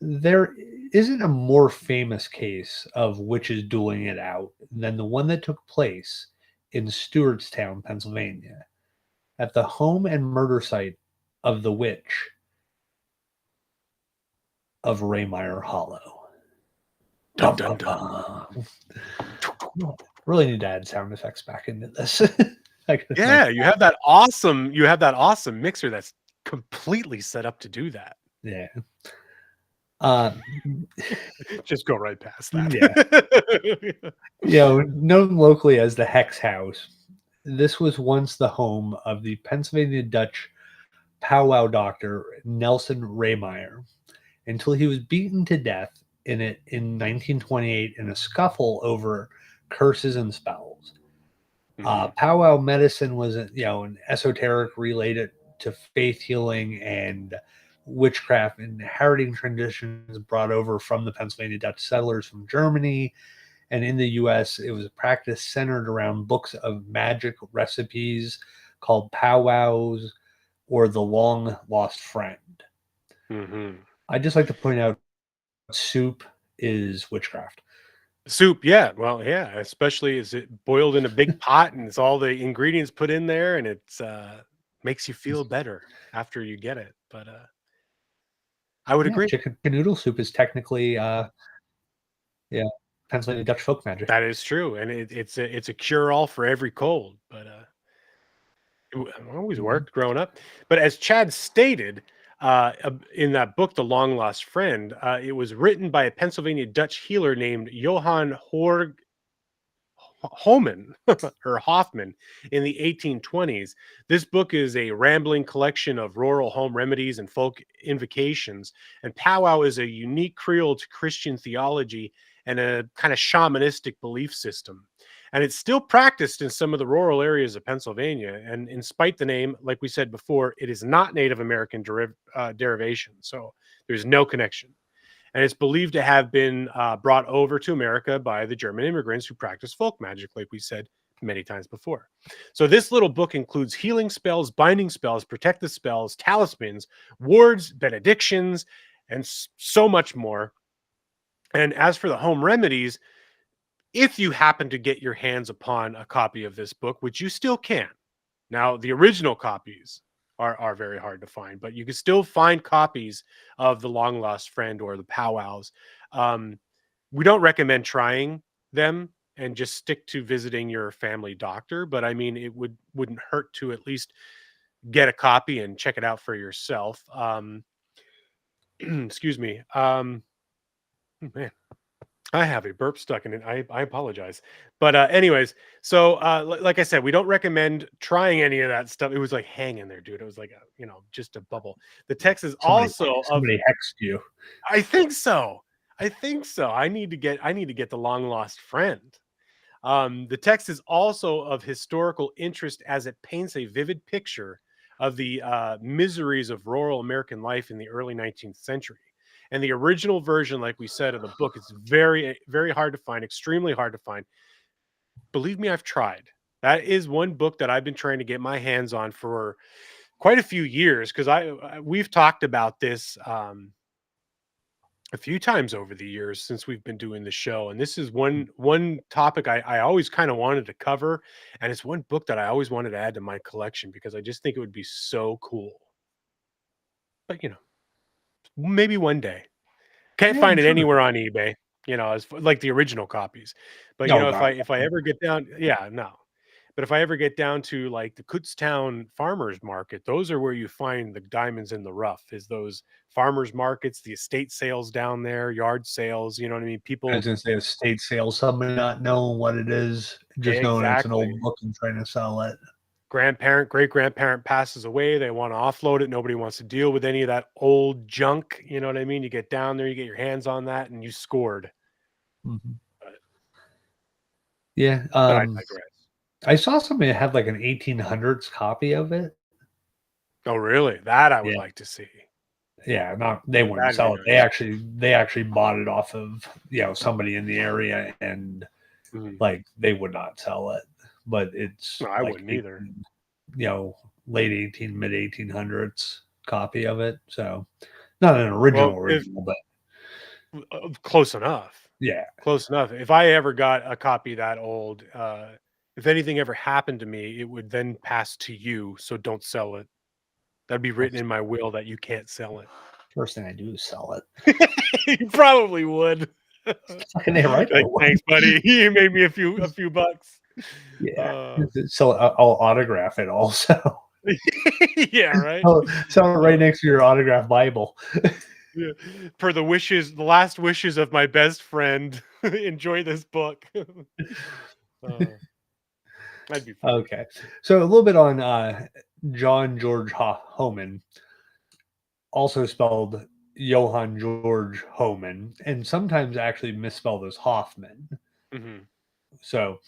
there isn't a more famous case of witches dueling it out than the one that took place in Stewartstown, Pennsylvania, at the home and murder site of the witch of Raymeyer Hollow. Dun, dun, dun. Really need to add sound effects back into this. Yeah, you have that awesome mixer that's completely set up to do that. Yeah. Just go right past that. Yeah. Known locally as the Hex House, this was once the home of the Pennsylvania Dutch powwow doctor Nelson Raymeyer until he was beaten to death in it in 1928 in a scuffle over curses and spells. Powwow medicine was, an esoteric related to faith healing and witchcraft and inheriting traditions brought over from the Pennsylvania Dutch settlers from Germany. And in the U.S., it was a practice centered around books of magic recipes called powwows or the long lost friend. I'd just like to point out soup is witchcraft. Soup, yeah. Well, yeah, especially is it boiled in a big pot and it's all the ingredients put in there and it's makes you feel better after you get it. But I would agree. Chicken noodle soup is technically Pennsylvania Dutch folk magic. That is true. And it's a cure-all for every cold. But it always worked growing up. But as Chad stated, in that book, The Long Lost Friend, it was written by a Pennsylvania Dutch healer named Johann Homan or Hoffman in the 1820s. This book is a rambling collection of rural home remedies and folk invocations. And powwow is a unique Creole to Christian theology and a kind of shamanistic belief system. And it's still practiced in some of the rural areas of Pennsylvania. And in spite the name, like we said before, it is not Native American derivation. So there's no connection. And it's believed to have been brought over to America by the German immigrants who practice folk magic, like we said many times before. So this little book includes healing spells, binding spells, protective spells, talismans, wards, benedictions, and so much more. And as for the home remedies, if you happen to get your hands upon a copy of this book, which you still can. Now, the original copies are very hard to find, but you can still find copies of The Long Lost Friend or the powwows. We don't recommend trying them and just stick to visiting your family doctor, but I mean, it wouldn't hurt to at least get a copy and check it out for yourself. Excuse me. Man, I have a burp stuck in it. I apologize. But anyways, so like I said, we don't recommend trying any of that stuff. It was like hanging there, dude. It was like, just a bubble. The text is somebody hexed you. I think so. I need to get The Long Lost Friend. The text is also of historical interest as it paints a vivid picture of the miseries of rural American life in the early 19th century. And the original version, like we said, of the book is very, very hard to find, extremely hard to find. Believe me, I've tried. That is one book that I've been trying to get my hands on for quite a few years, because we've talked about this a few times over the years since we've been doing the show. And this is one topic I always kind of wanted to cover. And it's one book that I always wanted to add to my collection because I just think it would be so cool. But, maybe one day. Can't find it anywhere on eBay, as like the original copies. But if I ever get down, But if I ever get down to like the Kutztown farmers market, those are where you find the diamonds in the rough. Is those farmers markets, the estate sales down there, yard sales. You know what I mean? People. I was gonna say estate sales. Somebody not knowing what it is, just knowing it's an old book and trying to sell it. Grandparent, great-grandparent passes away. They want to offload it. Nobody wants to deal with any of that old junk. You know what I mean? You get down there, you get your hands on that, and you scored. Mm-hmm. Yeah. But I digress. I saw somebody that had like an 1800s copy of it. Oh, really? That I would like to see. Yeah, they wouldn't That'd be sell it. nice. They actually bought it off of somebody in the area, and Mhm. like they would not sell it. But it's No, I like wouldn't either. late mid 1800s copy of it. So not an original Well, if original, but close enough. yeah, Close enough. If I ever got a copy that old, if anything ever happened to me, it would then pass to you, so don't sell it. That'd be written that's in my will that you can't sell first thing I do is sell it. it. You probably would. Fucking A right. Like, thanks, buddy. You made me a few bucks. Yeah. Uh, So I'll autograph it also. yeah, right. So right next to your autograph Bible. Yeah. Per the last wishes of my best friend, enjoy this book. That'd be funny. Okay. So a little bit on John George Homan, also spelled Johann George Homan, and sometimes actually misspelled as Hoffman. Mhm. So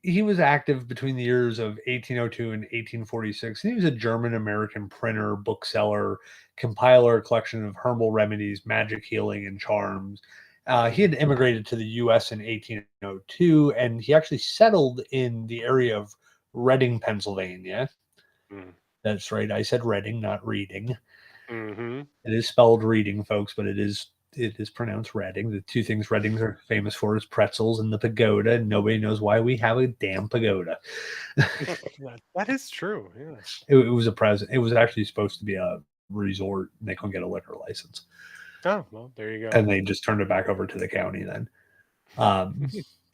he was active between the years of 1802 and 1846. He was a German American printer, bookseller, compiler, collection of herbal remedies, magic healing, and charms. He had immigrated to the U.S. in 1802, and he actually settled in the area of Reading, Pennsylvania. Mm. That's right. I said Reading, not reading. Mhm. It is spelled reading, folks, but it is pronounced Reading. The two things Readings are famous for is pretzels and the pagoda, and nobody knows why we have a damn pagoda. That is true. Yeah. It was a present. It was actually supposed to be a resort, and they couldn't get a liquor license, Oh, well, there you go. and they just turned it back over to the county then.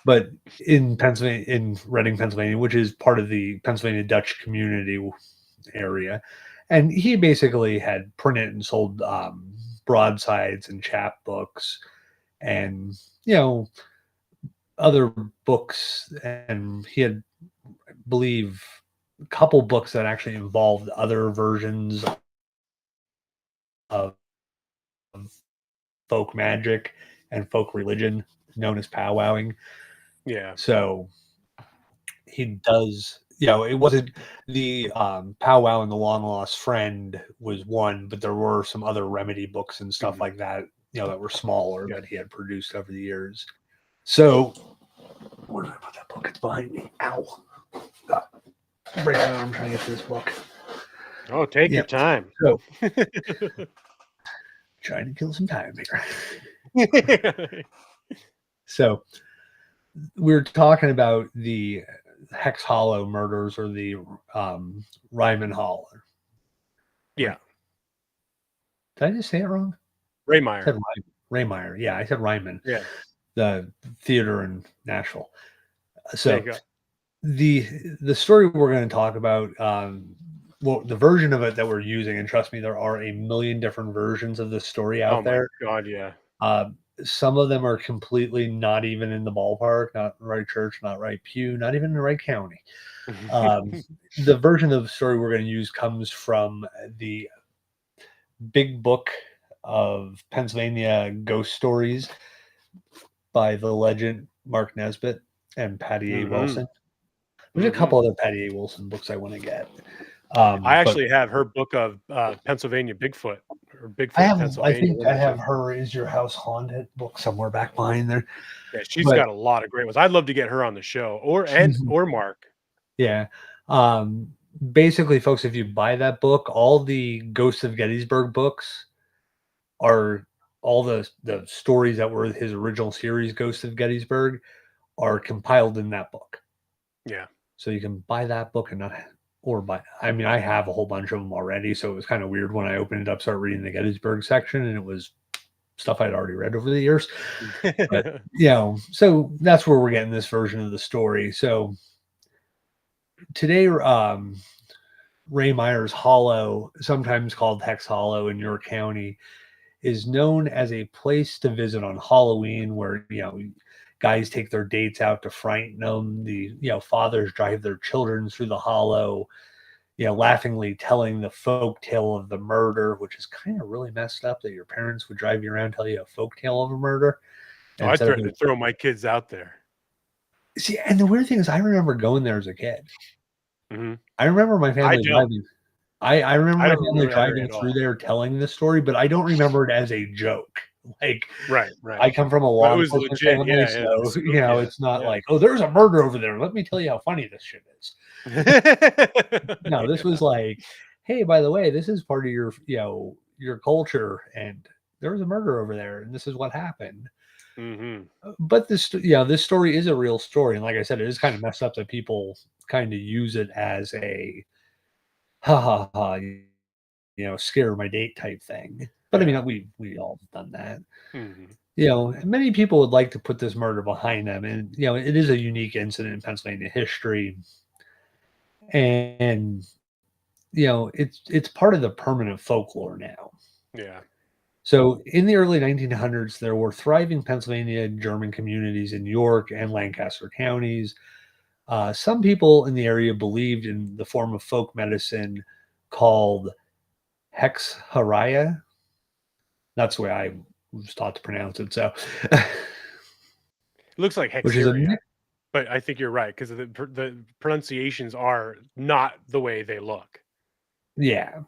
But in Pennsylvania, in Reading, Pennsylvania, which is part of the Pennsylvania Dutch community area, and he basically had printed and sold broadsides and chapbooks, and other books, and he had, I believe, a couple books that actually involved other versions of folk magic and folk religion known as powwowing. Yeah. So he does, it wasn't the powwow and the long lost friend was one, but there were some other remedy books and stuff Mhm. like that, that were smaller Yeah. that he had produced over the years. So where did I put that book? It's behind me. Ow. God. Break my arm trying to get to this book. Oh, take your time. So trying to kill some time here. So we're talking about the Hex Hollow murders, or the Ryman Hollow. Yeah. Did I just say it wrong? Raymeyer. I said Raymeyer. Yeah, I said Ryman. Yeah. The theater in Nashville. There So you go. the story we're going to talk about, well, the version of it that we're using, and trust me, there are a million different versions of this story out there. Oh my God, yeah. Some of them are completely not even in the ballpark, not in the right church, not right pew, not even in the right county. The version of the story we're going to use comes from the Big Book of Pennsylvania Ghost Stories by the legend Mark Nesbitt and Patty A. Wilson. There's a couple other Patty A. Wilson books I want to get. I actually have her book of Pennsylvania Bigfoot, or Bigfoot, Pennsylvania. I think I have her Is Your House Haunted book somewhere back behind there. Yeah, she's got a lot of great ones. I'd love to get her on the show, or Mark. Yeah. Basically, folks, if you buy that book, all the Ghosts of Gettysburg books are all the stories that were his original series, Ghosts of Gettysburg, are compiled in that book. Yeah. So you can buy that book and not, or buy, I mean, I have a whole bunch of them already. So it was kind of weird when I opened it up, started reading the Gettysburg section, and it was stuff I'd already read over the years. But, so that's where we're getting this version of the story. So today, Raymeyer's Hollow, sometimes called Hex Hollow in York County, is known as a place to visit on Halloween, where guys take their dates out to frighten them. The fathers drive their children through the hollow, laughingly telling the folk tale of the murder, which is kind of really messed up that your parents would drive you around, tell you a folk tale of a murder. Oh, I threatened to throw my kids out there. See, and the weird thing is, I remember going there as a kid. Mm-hmm. I remember my family driving. I remember I my don't family remember that area driving at through all. there telling this story, but I don't remember it as a joke. Like, Right. I come from a But law it was enforcement legit. family, Yeah. Yeah. so it's not Yeah. like, oh, there's a murder over there. Let me tell you how funny this shit is. No, this was like, hey, by the way, this is part of your your culture, and there was a murder over there, and this is what happened. Hmm. But this story is a real story, and like I said, it is kind of messed up that people kind of use it as a ha ha ha, scare my date type thing. But I Yeah. mean, we all have done that. Hmm. Many people would like to put this murder behind them, and it is a unique incident in Pennsylvania history, and it's part of the permanent folklore now. Yeah. So in the early 1900s, there were thriving Pennsylvania German communities in York and Lancaster counties. Some people in the area believed in the form of folk medicine called Hexharaya. That's the way I was taught to pronounce it. So, It looks like which is a Hexeria, but I think you're right because the pronunciations are not the way they look. yeah,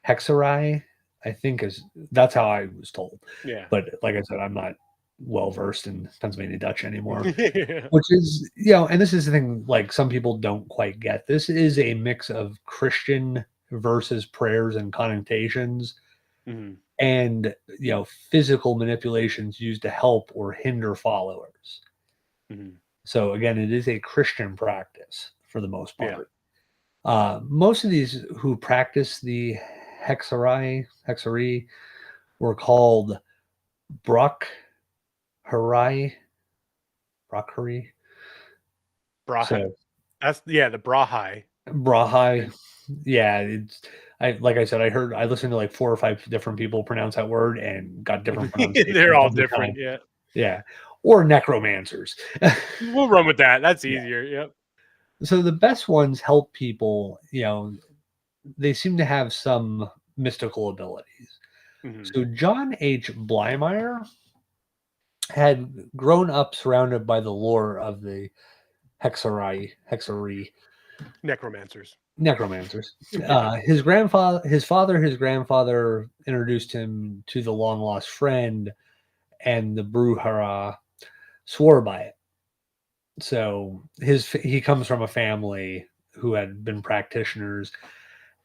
Hexarai, I think that's how I was told. Yeah. But like I said, I'm not well versed in Pennsylvania Dutch anymore. Yeah. Which is, and this is the thing, like some people don't quite get. This is a mix of Christian versus prayers and connotations Mhm. and, physical manipulations used to help or hinder followers. Mhm. So again, it is a Christian practice for the most Yeah. part. Most of these who practice the hexery were called Brockharai. Brockharai. Braha. So That's the Brahai. Brahai. Yeah, like I said, I listened to like 4 or 5 different people pronounce that word and got different pronunciations They're all every time. different. Yeah. Yeah. Or necromancers. We'll run with that. That's Yeah. easier. Yep. So the best ones help people, they seem to have some mystical abilities. Mhm. So John H. Blymeyer had grown up surrounded by the lore of the hexery Necromancers. necromancers. His grandfather introduced him to the long lost friend, and the Bruhara swore by it. So he comes from a family who had been practitioners,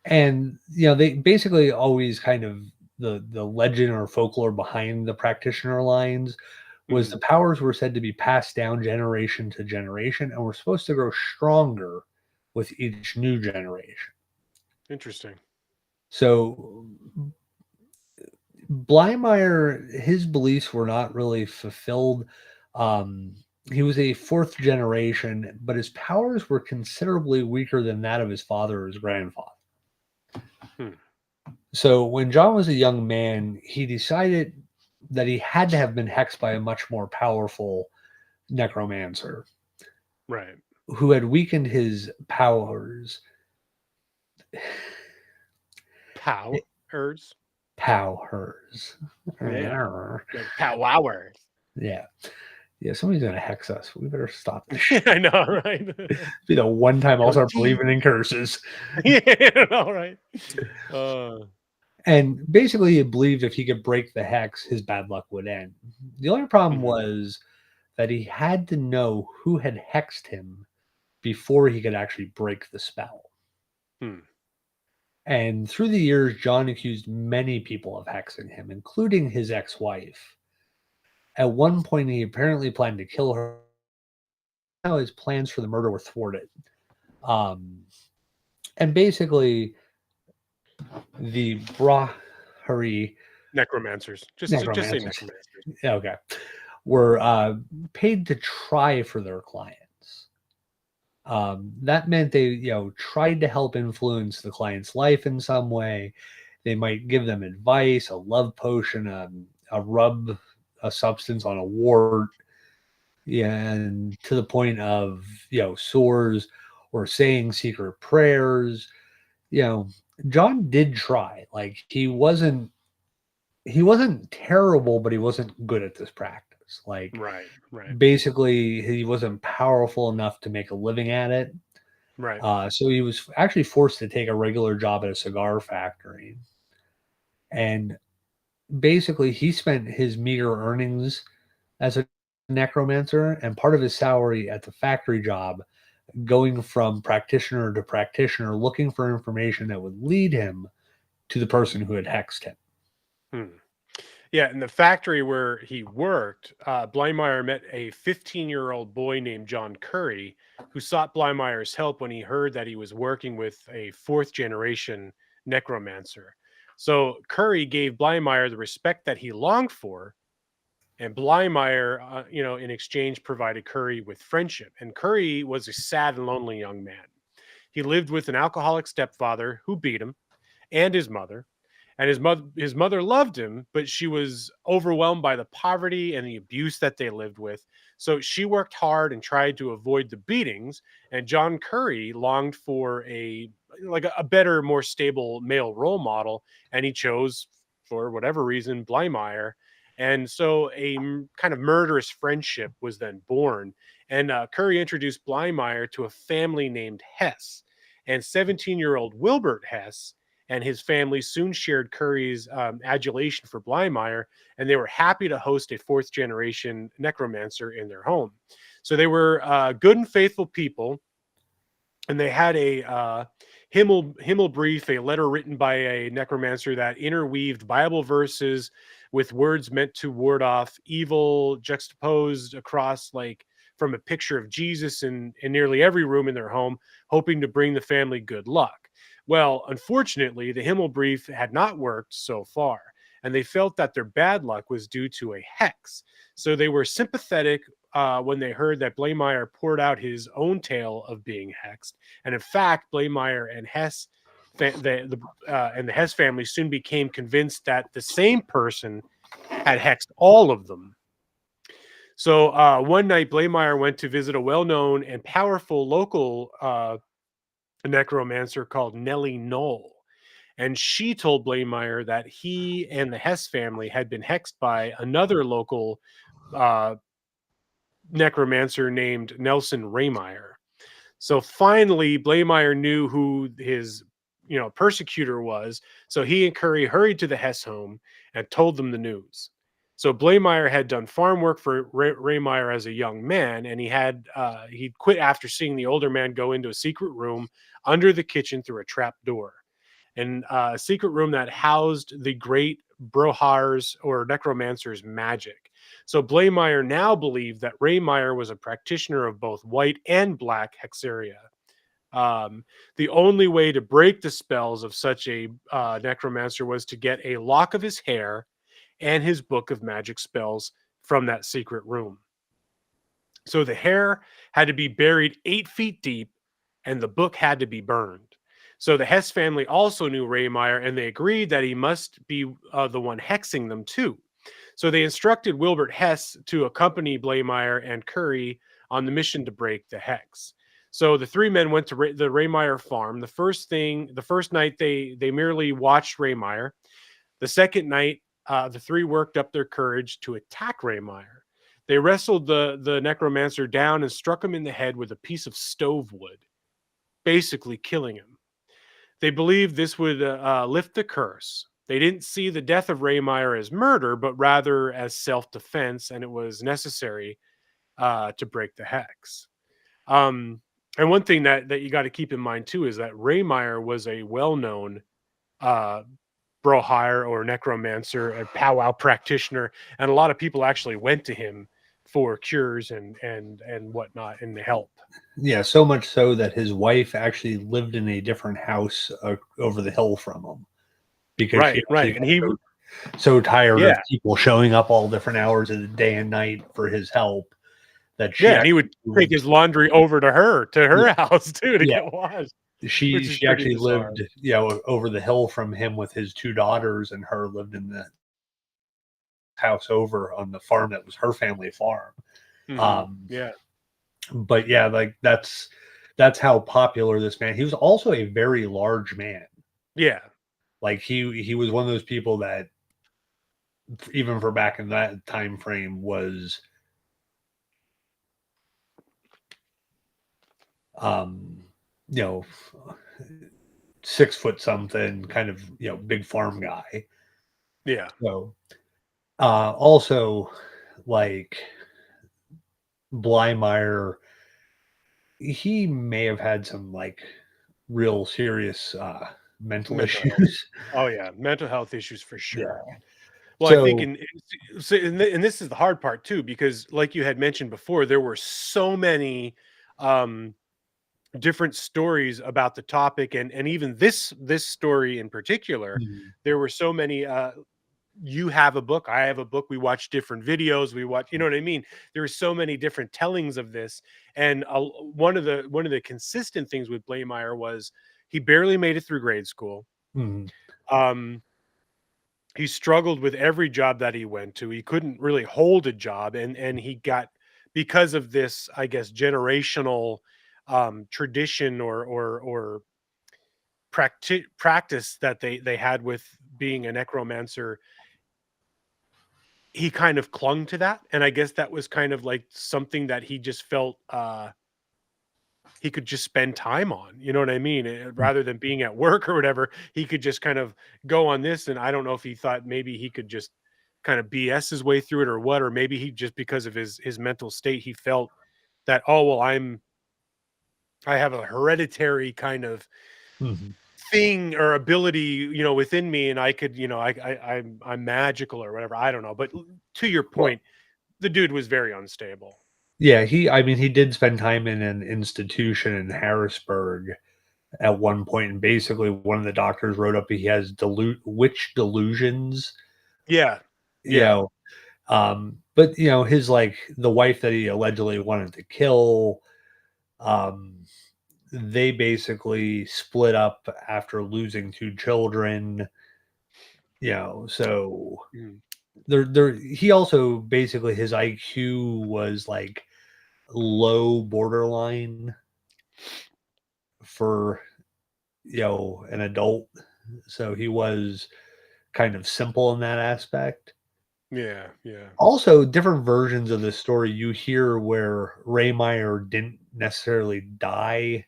and they basically always kind of the legend or folklore behind the practitioner lines was Mhm. the powers were said to be passed down generation to generation and were supposed to grow stronger with each new generation. Interesting. So Blymeyer, his beliefs were not really fulfilled. Um, he was a fourth generation, but his powers were considerably weaker than that of his father or his grandfather. Hmm. So when John was a young man, he decided that he had to have been hexed by a much more powerful necromancer Right. who had weakened his powers. Powers. Powers. Yeah. Like powers. Yeah. Yeah, somebody's gonna hex us. We better stop this shit. I know, right? Be the one time I'll start Don't you- believing in curses. Yeah, all right. And basically, he believed if he could break the hex, his bad luck would end. The only problem Mhm. was that he had to know who had hexed him before he could actually break the spell. Hmm. And through the years, John accused many people of hexing him, including his ex wife. At one point, he apparently planned to kill her. Now his plans for the murder were thwarted. And basically, the Brahari Necromancers. Just say necromancers, necromancers. okay, were paid to try for their clients. That meant they, tried to help influence the client's life in some way. They might give them advice, a love potion, a rub, a substance on a wart, and to the point of, sores or saying secret prayers. John did try. Like he wasn't terrible, but he wasn't good at this practice. Like Right. basically he wasn't powerful enough to make a living at it. Right. So he was actually forced to take a regular job at a cigar factory. And basically, he spent his meager earnings as a necromancer and part of his salary at the factory job going from practitioner to practitioner looking for information that would lead him to the person who had hexed him. Hmm. Yeah, in the factory where he worked, Blymeyer met a 15-year-old boy named John Curry, who sought Blymeyer's help when he heard that he was working with a fourth generation necromancer. So Curry gave Blymeyer the respect that he longed for, and Blymeyer, in exchange, provided Curry with friendship. And Curry was a sad and lonely young man. He lived with an alcoholic stepfather who beat him and his mother. And his mother loved him, but she was overwhelmed by the poverty and the abuse that they lived with. So she worked hard and tried to avoid the beatings. And John Curry longed for a better, more stable male role model, and he chose, for whatever reason, Blymeyer. And so kind of murderous friendship was then born. And Curry introduced Blymeyer to a family named Hess. And 17-year-old Wilbert Hess and his family soon shared Curry's adulation for Blymeyer, and they were happy to host a fourth generation necromancer in their home. So they were good and faithful people, and they had a Himmel brief, a letter written by a necromancer that interweaved Bible verses with words meant to ward off evil, juxtaposed across from a picture of Jesus in nearly every room in their home, hoping to bring the family good luck. Well, unfortunately, the Himmel brief had not worked so far, and they felt that their bad luck was due to a hex. So they were sympathetic when they heard that Blymeyer poured out his own tale of being hexed. And in fact, Blymeyer and Hess, and the Hess family soon became convinced that the same person had hexed all of them. So one night, Blymeyer went to visit a well-known and powerful local necromancer called Nellie Knoll. And she told Blymeyer that he and the Hess family had been hexed by another local necromancer named Nelson Raymeyer. So finally, Blymeyer knew who his persecutor was. So he and Curry hurried to the Hess home and told them the news. So Blymeyer had done farm work for Raymeyer as a young man, and he'd quit after seeing the older man go into a secret room under the kitchen through a trap door, and a secret room that housed the great Brohar's or necromancer's magic. So Blymeyer now believed that Raymeyer was a practitioner of both white and black hexeria. The only way to break the spells of such a necromancer was to get a lock of his hair and his book of magic spells from that secret room. So the hair had to be buried 8 feet deep, and the book had to be burned. So the Hess family also knew Raymeyer, and they agreed that he must be the one hexing them too. So they instructed Wilbert Hess to accompany Blymeyer and Curry on the mission to break the hex. So the three men went to the Raymeyer farm. The first night they merely watched Raymeyer. The second night, the three worked up their courage to attack Raymeyer. They wrestled the necromancer down and struck him in the head with a piece of stove wood, basically killing him. They believed this would lift the curse. They didn't see the death of Raymeyer as murder, but rather as self-defense, and it was necessary to break the hex. And one thing that you got to keep in mind too is that Raymeyer was a well-known brohire or necromancer, a powwow practitioner, and a lot of people actually went to him for cures and whatnot and help. Yeah, so much so that his wife actually lived in a different house over the hill from him because right, and he so tired of people showing up all different hours of the day and night for his help that and he would take his laundry over to her house too to get washed. She actually lived, over the hill from him with his two daughters, and her lived in the house over on the farm that was her family farm. Mm-hmm. But that's how popular this man. He was also a very large man. Yeah, like he was one of those people that, even for back in that time frame, was you know, 6 foot something, kind of, big farm guy. Yeah. So, also, like, Blymeyer, he may have had some, like, real serious mental Mental health. issues. Oh yeah, mental health issues for Yeah. sure. Well, I think So, and this is the hard part too, because like you had mentioned before, there were so many um different stories about the topic, and even this story in particular, mm, there were so many you have a book, I have a book, we watch different videos, we watch, you know what I mean? There were so many different tellings of this, and one of the consistent things with Blameyer was he barely made it through grade school. mm, Um, he struggled with every job that he went to. He couldn't really hold a job, and he got, because of this, I guess, generational tradition or practice that they had with being a necromancer. He kind of clung to that, and I guess that was kind of like something that he just felt he could just spend time on, you know what I mean? mm, Rather than being at work or whatever, he could just kind of go on this. And I don't know if he thought maybe he could just kind of BS his way through it or what, or maybe he just, because of his mental state, he felt that, oh well, I have a hereditary kind of mhm. thing or ability, within me, and I could, I'm magical or whatever. I don't know, but to your Well, point, the dude was very unstable. yeah, I mean, he did spend time in an institution in Harrisburg at one point, and basically one of the doctors wrote up he has witch delusions, Yeah, you yeah. know, but his, like, the wife that he allegedly wanted to kill, um, they basically split up after losing 2 children, so Mm. he also basically his IQ was, like, low borderline for, an adult, so he was kind of simple in that aspect. Yeah, yeah. Also, different versions of this story you hear where Raymeyer didn't necessarily die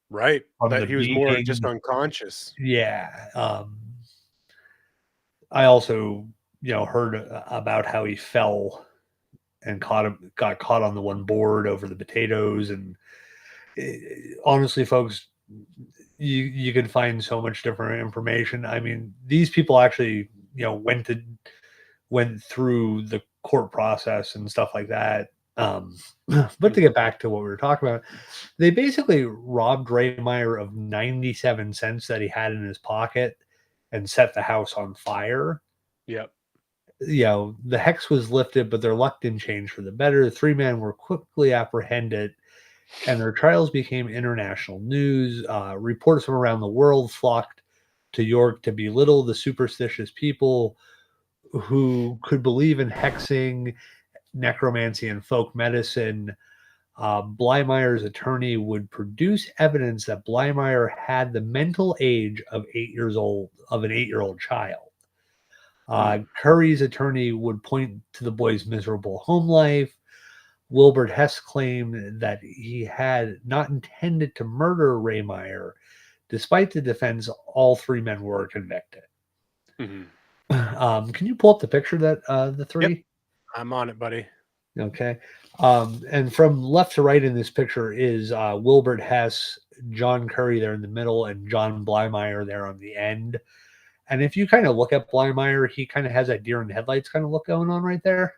Right. from That the he was more just beating. unconscious. Yeah, I also, heard about how he fell and got caught on the one board over the potatoes, and eh, honestly, folks, you could find so much different information. I mean, these people actually, went through the court process and stuff like that. But to Mhm. get back to what we were talking about, they basically robbed Raymeyer of 97 cents that he had in his pocket and set the house on fire. Yep. The hex was lifted, but their luck didn't change for the better. The three men were quickly apprehended, and their trials became international news. Reporters from around the world flocked to York to belittle the superstitious people who could believe in hexing, necromancy, and folk medicine. Blymeyer's attorney would produce evidence that Blymeyer had the mental age of 8 years old, of an 8-year-old child. Mm. Curry's attorney would point to the boy's miserable home life. Wilbert Hess claimed that he had not intended to murder Raymeyer. Despite the defense, all three men were convicted. Mhm. Can you pull up the picture that the Yep. three? I'm on it, buddy. Okay. And from left to right in this picture is Wilbert Hess, John Curry there in the middle, and John Blymeyer there on the end. And if you kind of look at Blymeyer, he kind of has that deer in the headlights kind of look going on right there.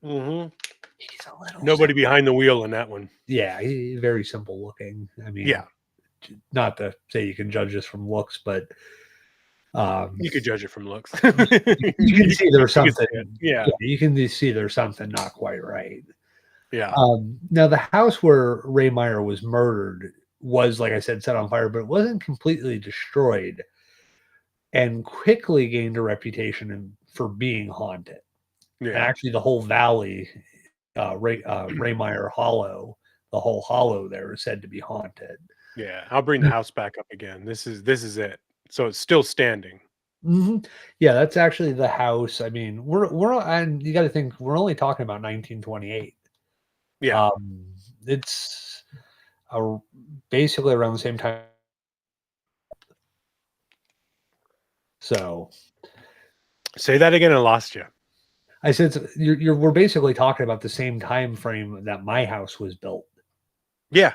Mhm. He's a little Nobody simple. behind the wheel in that one. Yeah, he's very simple looking. I mean, Yeah. not to say you can judge this from looks, but um, You could judge it from looks. you can see there's You could something. see it. Yeah. Yeah, you can see there's something not quite right. Yeah. Now, the house where Raymeyer was murdered was, like I said, set on fire, but it wasn't completely destroyed, and quickly gained a reputation for being haunted. And Yeah. actually, the whole valley, Raymeyer Hollow, the whole hollow there is said to be haunted. Yeah. I'll bring the house back up again. This is it. So it's still standing. Mhm. Yeah, that's actually the house. I mean, and you got to think we're only talking about 1928. Yeah. Um, it's basically around the same time. So Say that again. I lost you. I said we're basically talking about the same time frame that my house was built. Yeah.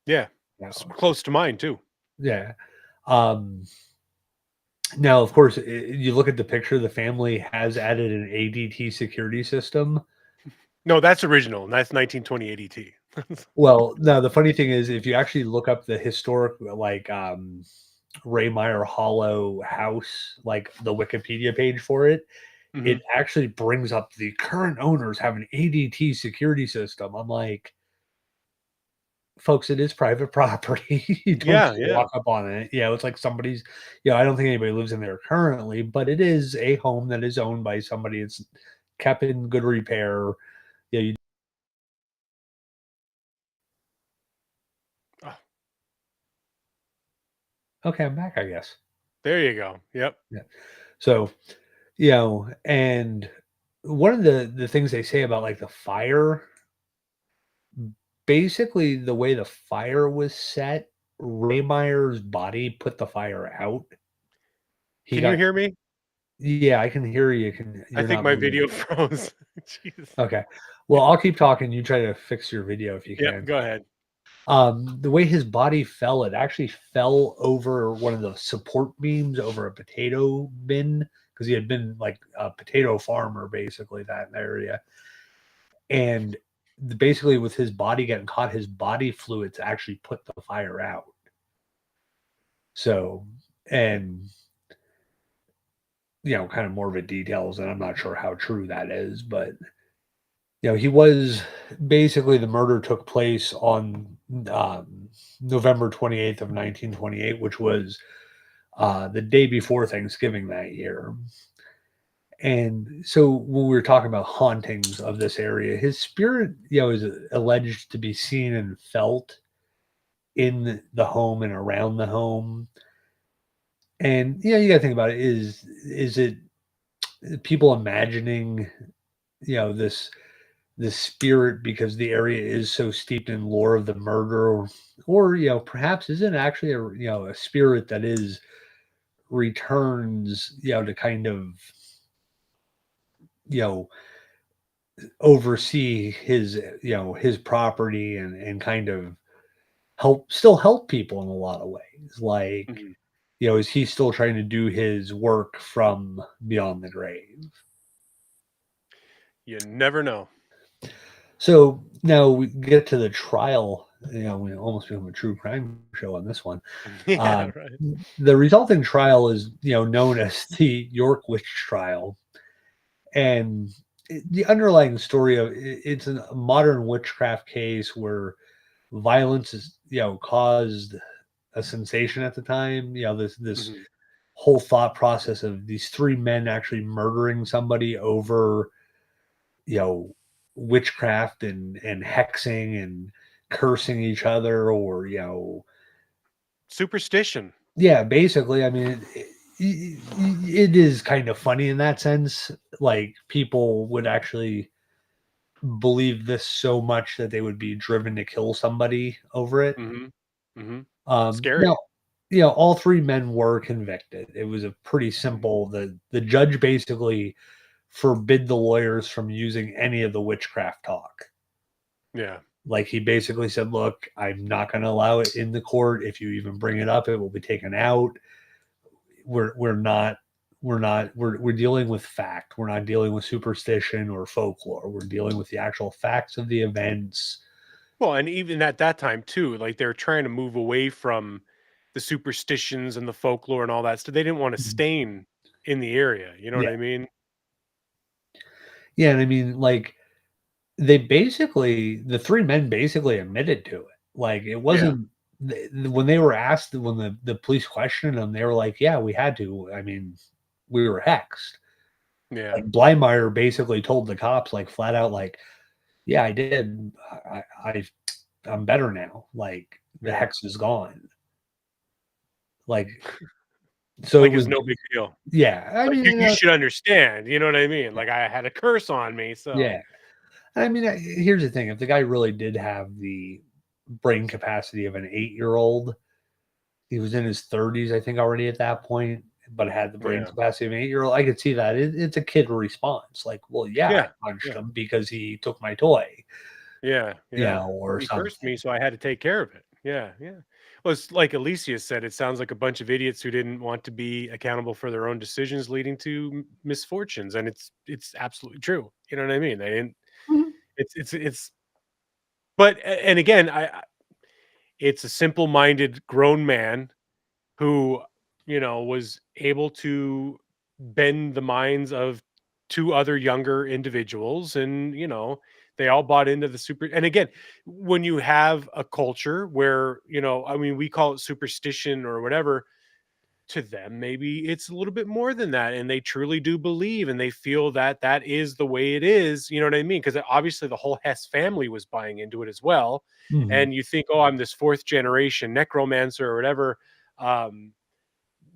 Yeah. You It's know? close to mine too. Yeah. Now, of course, you look at the picture. The family has added an ADT security system. No, that's original. And that's 1920 ADT. Well, now the funny thing is, if you actually look up the historic, like Raymeyer Hollow house, like the Wikipedia page for it, it actually brings up the current owners have an ADT security system. I'm like, folks, it is private property. You don't Yeah. just Yeah. walk up on it. It's like somebody's, I don't think anybody lives in there currently, but it is a home that is owned by somebody. It's kept in good repair. You Oh, okay, I'm back, I guess. there you go. Yep. Yeah. So, and one of the things they say about like the fire, basically the way the fire was set, Raymeyer's body put the fire out. He Can you got hear me? Yeah, I can hear you. I You're think not my moving. video froze. Jeez. Okay. Well, I'll keep talking. You try to fix your video if you Yeah. can. Go ahead. The way his body fell, it actually fell over one of the support beams over a potato bin because he had been like a potato farmer, basically, that area. And basically, with his body getting caught, his body fluids actually put the fire out. So, and kind of more of a details, and I'm not sure how true that is, but he was basically the murder took place on November 28th of 1928, which was the day before Thanksgiving that year. And so when we were talking about hauntings of this area, his spirit, is alleged to be seen and felt in the home and around the home. And you got to think about it. Is it people imagining, this spirit because the area is so steeped in lore of the murder, or perhaps isn't actually a spirit that is returns to kind of you know oversee his property and kind of help people in a lot of ways, like Mhm. is he still trying to do his work from beyond the grave? You never know. So now we get to the trial. We almost become a true crime show on this one. Yeah. Uh, Right. the resulting trial is, known as the York Witch Trial, and the underlying story of it's a modern witchcraft case where violence is, caused a sensation at the time. This Mhm. whole thought process of these three men actually murdering somebody over you know witchcraft and hexing and cursing each other, or Superstition. yeah, basically, I mean, it is kind of funny in that sense, like people would actually believe this so much that they would be driven to kill somebody over it. Mhm. Mhm. Now, Scary. all three men were convicted. It was a pretty Mhm. simple, the judge basically forbid the lawyers from using any of the witchcraft talk. Yeah. Like, he basically said, "Look, I'm not going to allow it in the court. If you even bring it up, it will be taken out. We're dealing with fact. We're not dealing with superstition or folklore. We're dealing with the actual facts of the events." Well, and even at that time too, like they're trying to move away from the superstitions and the folklore and all that stuff. They didn't want to Mhm. stain in the area. You know what Yeah, I mean? yeah, and I mean, like, the three men basically admitted to it. Like, it Yeah. wasn't when they were asked, when the police questioned them, they were like, "Yeah, we had to. I mean, we were hexed." Yeah. Like, Blymeyer basically told the cops, like, flat out, like, "Yeah, I did. I'm better now. Like, the Yeah. hex is gone." Like, so it Like was, it's no big deal. yeah. I Like mean, you should understand. You know what I mean? Like I had a curse on me. So yeah. I mean, here's the thing: if the guy really did have brain capacity of an 8-year-old. He was in his 30s, I think, already at that point, but had the brain Yeah. capacity of an 8-year-old. I could see that. It's a kid response. Like, well, yeah, Yeah. I punched Yeah. him because he took my toy, Yeah. Yeah. or He cursed something. me, so I had to take care of it. Yeah. Yeah. Well, it's like Alicia said, it sounds like a bunch of idiots who didn't want to be accountable for their own decisions leading to misfortunes. And it's absolutely true. You know what I mean? They didn't Mhm. it's but and again, it's a simple-minded grown man who, was able to bend the minds of two other younger individuals, and they all bought into the super. And again, when you have a culture where, I mean, we call it superstition or whatever, to them maybe it's a little bit more than that, and they truly do believe and they feel that that is the way it is. You know what I mean? Because obviously the whole Hess family was buying into it as well. Mhm. And you think, oh, I'm this fourth generation necromancer or whatever. um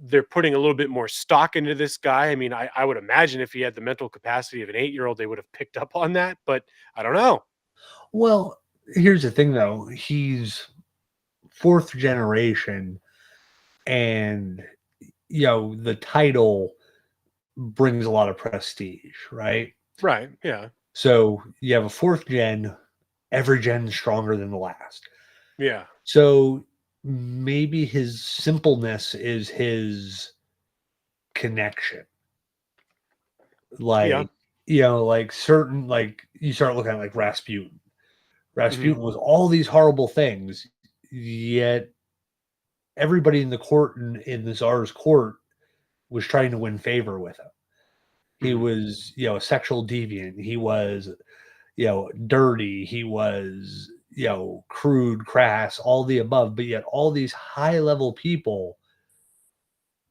they're putting a little bit more stock into this guy. I mean, I would imagine if he had the mental capacity of an 8-year-old, they would have picked up on that, but I don't know. Well, here's the thing, though. He's fourth generation, and the title brings a lot of prestige, right? Right. Yeah. So you have a fourth gen, every gen's stronger than the last. Yeah. So maybe his simpleness is his connection. Yeah. Like, like certain, like you start looking at like Rasputin. Hmm. Rasputin was all these horrible things, yet everybody in the court, in the Tsar's court, was trying to win favor with him. He Hmm. was, a sexual deviant. He was, dirty. He was, crude, crass, all the above. But yet, all these high level people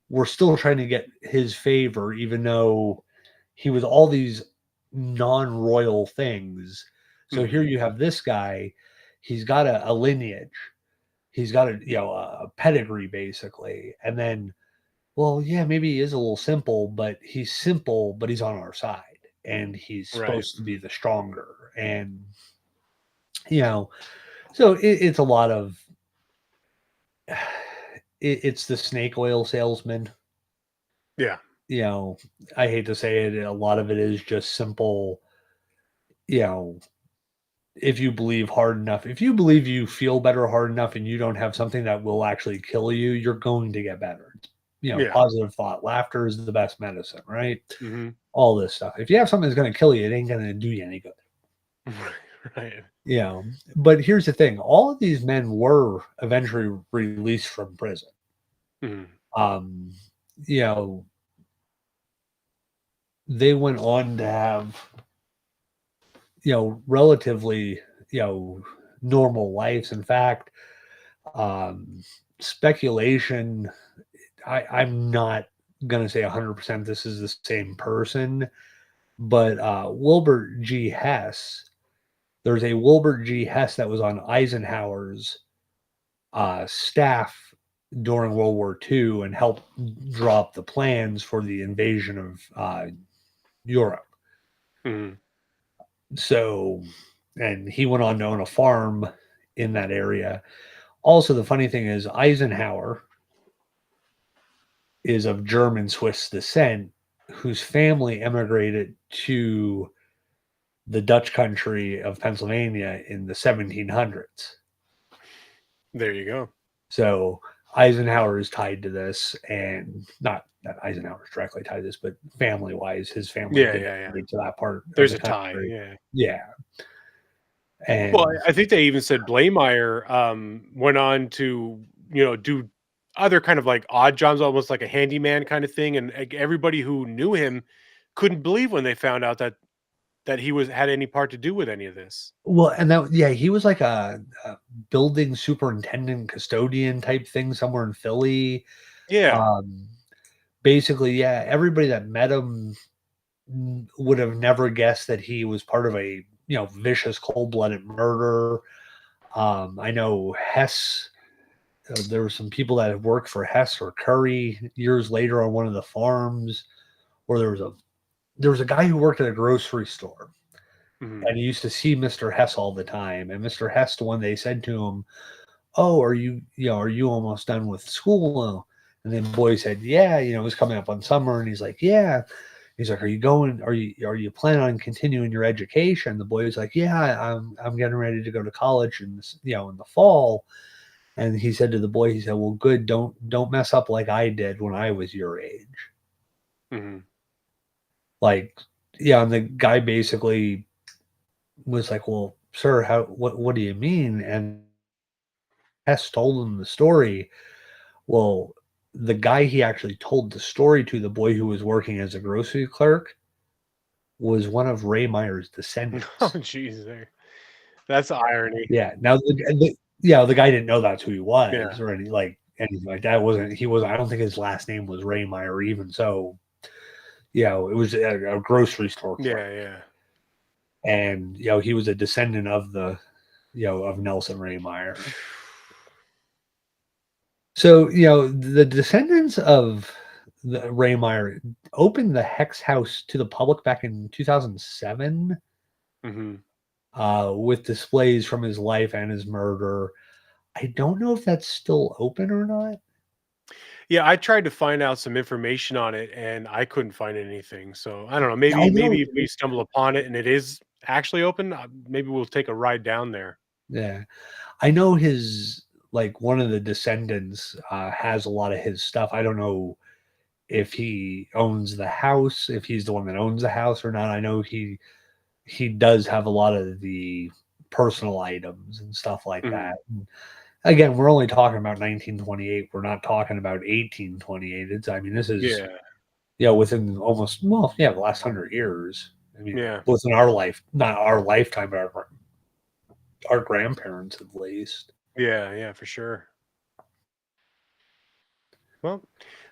were still trying to get his favor, even though he was all these non royal things. So Hmm. here you have this guy. He's got a lineage. He's got a pedigree, basically. And then, well, yeah, maybe he is a little simple, but he's on our side, and he's Right. supposed to be the stronger. And, you know, so it's a lot of, it's the snake oil salesman. Yeah. You know, I hate to say it, a lot of it is just simple, you know, if you believe hard enough, if you believe you feel better hard enough and you don't have something that will actually kill you, you're going to get better. Yeah. Positive thought, laughter is the best medicine, right? Hmm. All this stuff. If you have something that's going to kill you, it ain't going to do you any good. Right. But here's the thing: all of these men were eventually released from prison. Hmm. Um, you know, they went on to have, relatively, normal lives. In fact, um, speculation. I'm not going to say 100% this is the same person, but Wilbur G. Hess. There's a Wilbur G. Hess that was on Eisenhower's staff during World War II and helped draw up the plans for the invasion of Europe. Hmm. So, and he went on to own a farm in that area. Also, the funny thing is, Eisenhower is of German Swiss descent, whose family emigrated to the Dutch country of Pennsylvania in the 1700s. There you go. So Eisenhower is tied to this, and not that Eisenhower is directly tied to this, but family wise, his family Yeah. did Yeah. Yeah. migrate to that part of There's the a tie. country. Yeah. Yeah. Well, And I think they even said Blameyer went on to, do other kind of like odd jobs, almost like a handyman kind of thing. And like, everybody who knew him couldn't believe when they found out that he had any part to do with any of this. well, and that, yeah, he was like a building superintendent, custodian type thing somewhere in Philly. Yeah. Um, Basically, yeah, everybody that met him would have never guessed that he was part of a vicious, cold-blooded murder. I know Hess. There were some people that had worked for Hess or Curry years later on one of the farms, or there was a guy who worked at a grocery store, and he used to see Mr. Hess all the time. And Mr. Hess, when they said to him, "Oh, are you almost done with school?" And then the boy said, "Yeah, it was coming up on summer." And he's like, "Yeah." He's like, Are you planning on continuing your education?" The boy was like, "Yeah, I'm getting ready to go to college in the fall." And he said to the boy, he said, "Well, good, don't mess up like I did when I was your age." Mm-hmm. Like, yeah, and the guy basically was like, "Well, sir, what do you mean?" And Hess told him the story. Well, the guy he actually told the story to, the boy who was working as a grocery clerk, was one of Ray Meyer's Oh, descendants. jeez, that's irony. Yeah. Now the guy didn't know that's who he Yeah, was or anything like that. I don't think his last name was Ray Meyer, even so. It was a grocery store clerk. yeah. And he was a descendant of of Nelson Ray Meyer. So, the descendants of the Ray Meyer opened the Hex House to the public back in 2007, Mm-hmm. with displays from his life and his murder. I don't know if that's still open or not. Yeah, I tried to find out some information on it, and I couldn't find anything. So I don't know. Yeah, I Maybe know. if we stumble upon it and it is actually open, maybe we'll take a ride down there. Yeah, I know one of the descendants has a lot of his stuff. I don't know if he owns the house, if he's the one that owns the house or not. I know he does have a lot of the personal items and stuff like Mhm. that. And again, we're only talking about 1928. We're not talking about 1828. This is, Yeah, within almost, well, yeah, the last 100 years. yeah, Within our life, not our lifetime, but our grandparents at least. yeah, for sure. Well,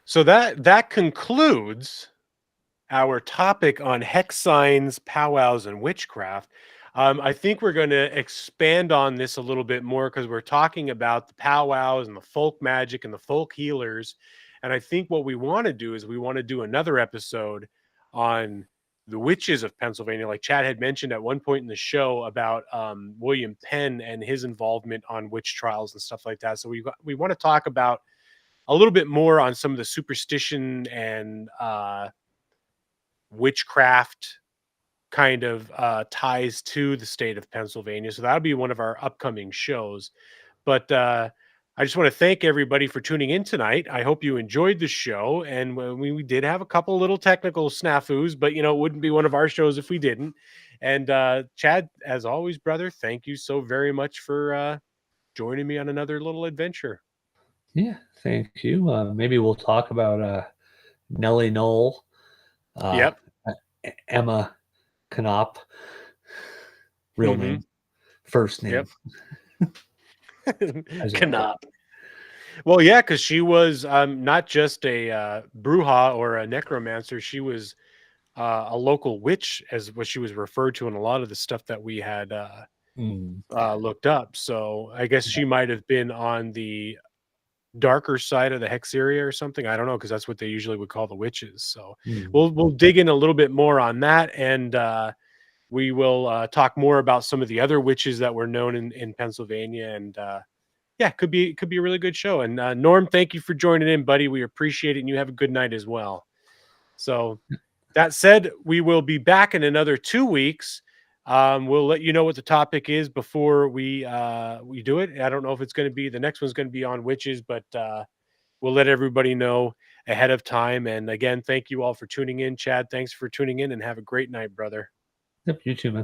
so that concludes our topic on hex signs, powwows, and witchcraft. I think we're going to expand on this a little bit more because we're talking about the powwows and the folk magic and the folk healers. And I think what we want to do is we want to do another episode on the witches of Pennsylvania. Like Chad had mentioned at one point in the show about William Penn and his involvement on witch trials and stuff like that. So we want to talk about a little bit more on some of the superstition and witchcraft kind of ties to the state of Pennsylvania. So that'll be one of our upcoming shows. But I just want to thank everybody for tuning in tonight. I hope you enjoyed the show. And we did have a couple little technical snafus, but it wouldn't be one of our shows if we didn't. And Chad, as always, brother, thank you so very much for joining me on another little adventure. Yeah, thank you. Maybe we'll talk about Nellie Knoll, uh, Yep. Emma Knopf, real Mm-hmm. name, first name. Yep. As Canop. Well, yeah, because she was not just a bruja or a necromancer. She was a local witch, as what she was referred to in a lot of the stuff that we had Mm, looked up. So I guess she might have been on the darker side of the Hexeria or something. I don't know, because that's what they usually would call the witches. So mm. we'll dig in a little bit more on that, and we will talk more about some of the other witches that were known in Pennsylvania. And yeah, could be a really good show. And Norm, thank you for joining in, buddy. We appreciate it, and you have a good night as well. So that said, we will be back in another 2 weeks. We'll let you know what the topic is before we do it. I don't know if it's going to be, the next one's going to be on witches, but we'll let everybody know ahead of time. And again, thank you all for tuning in. Chad, thanks for tuning in, and have a great night, brother. Yep, you too, man.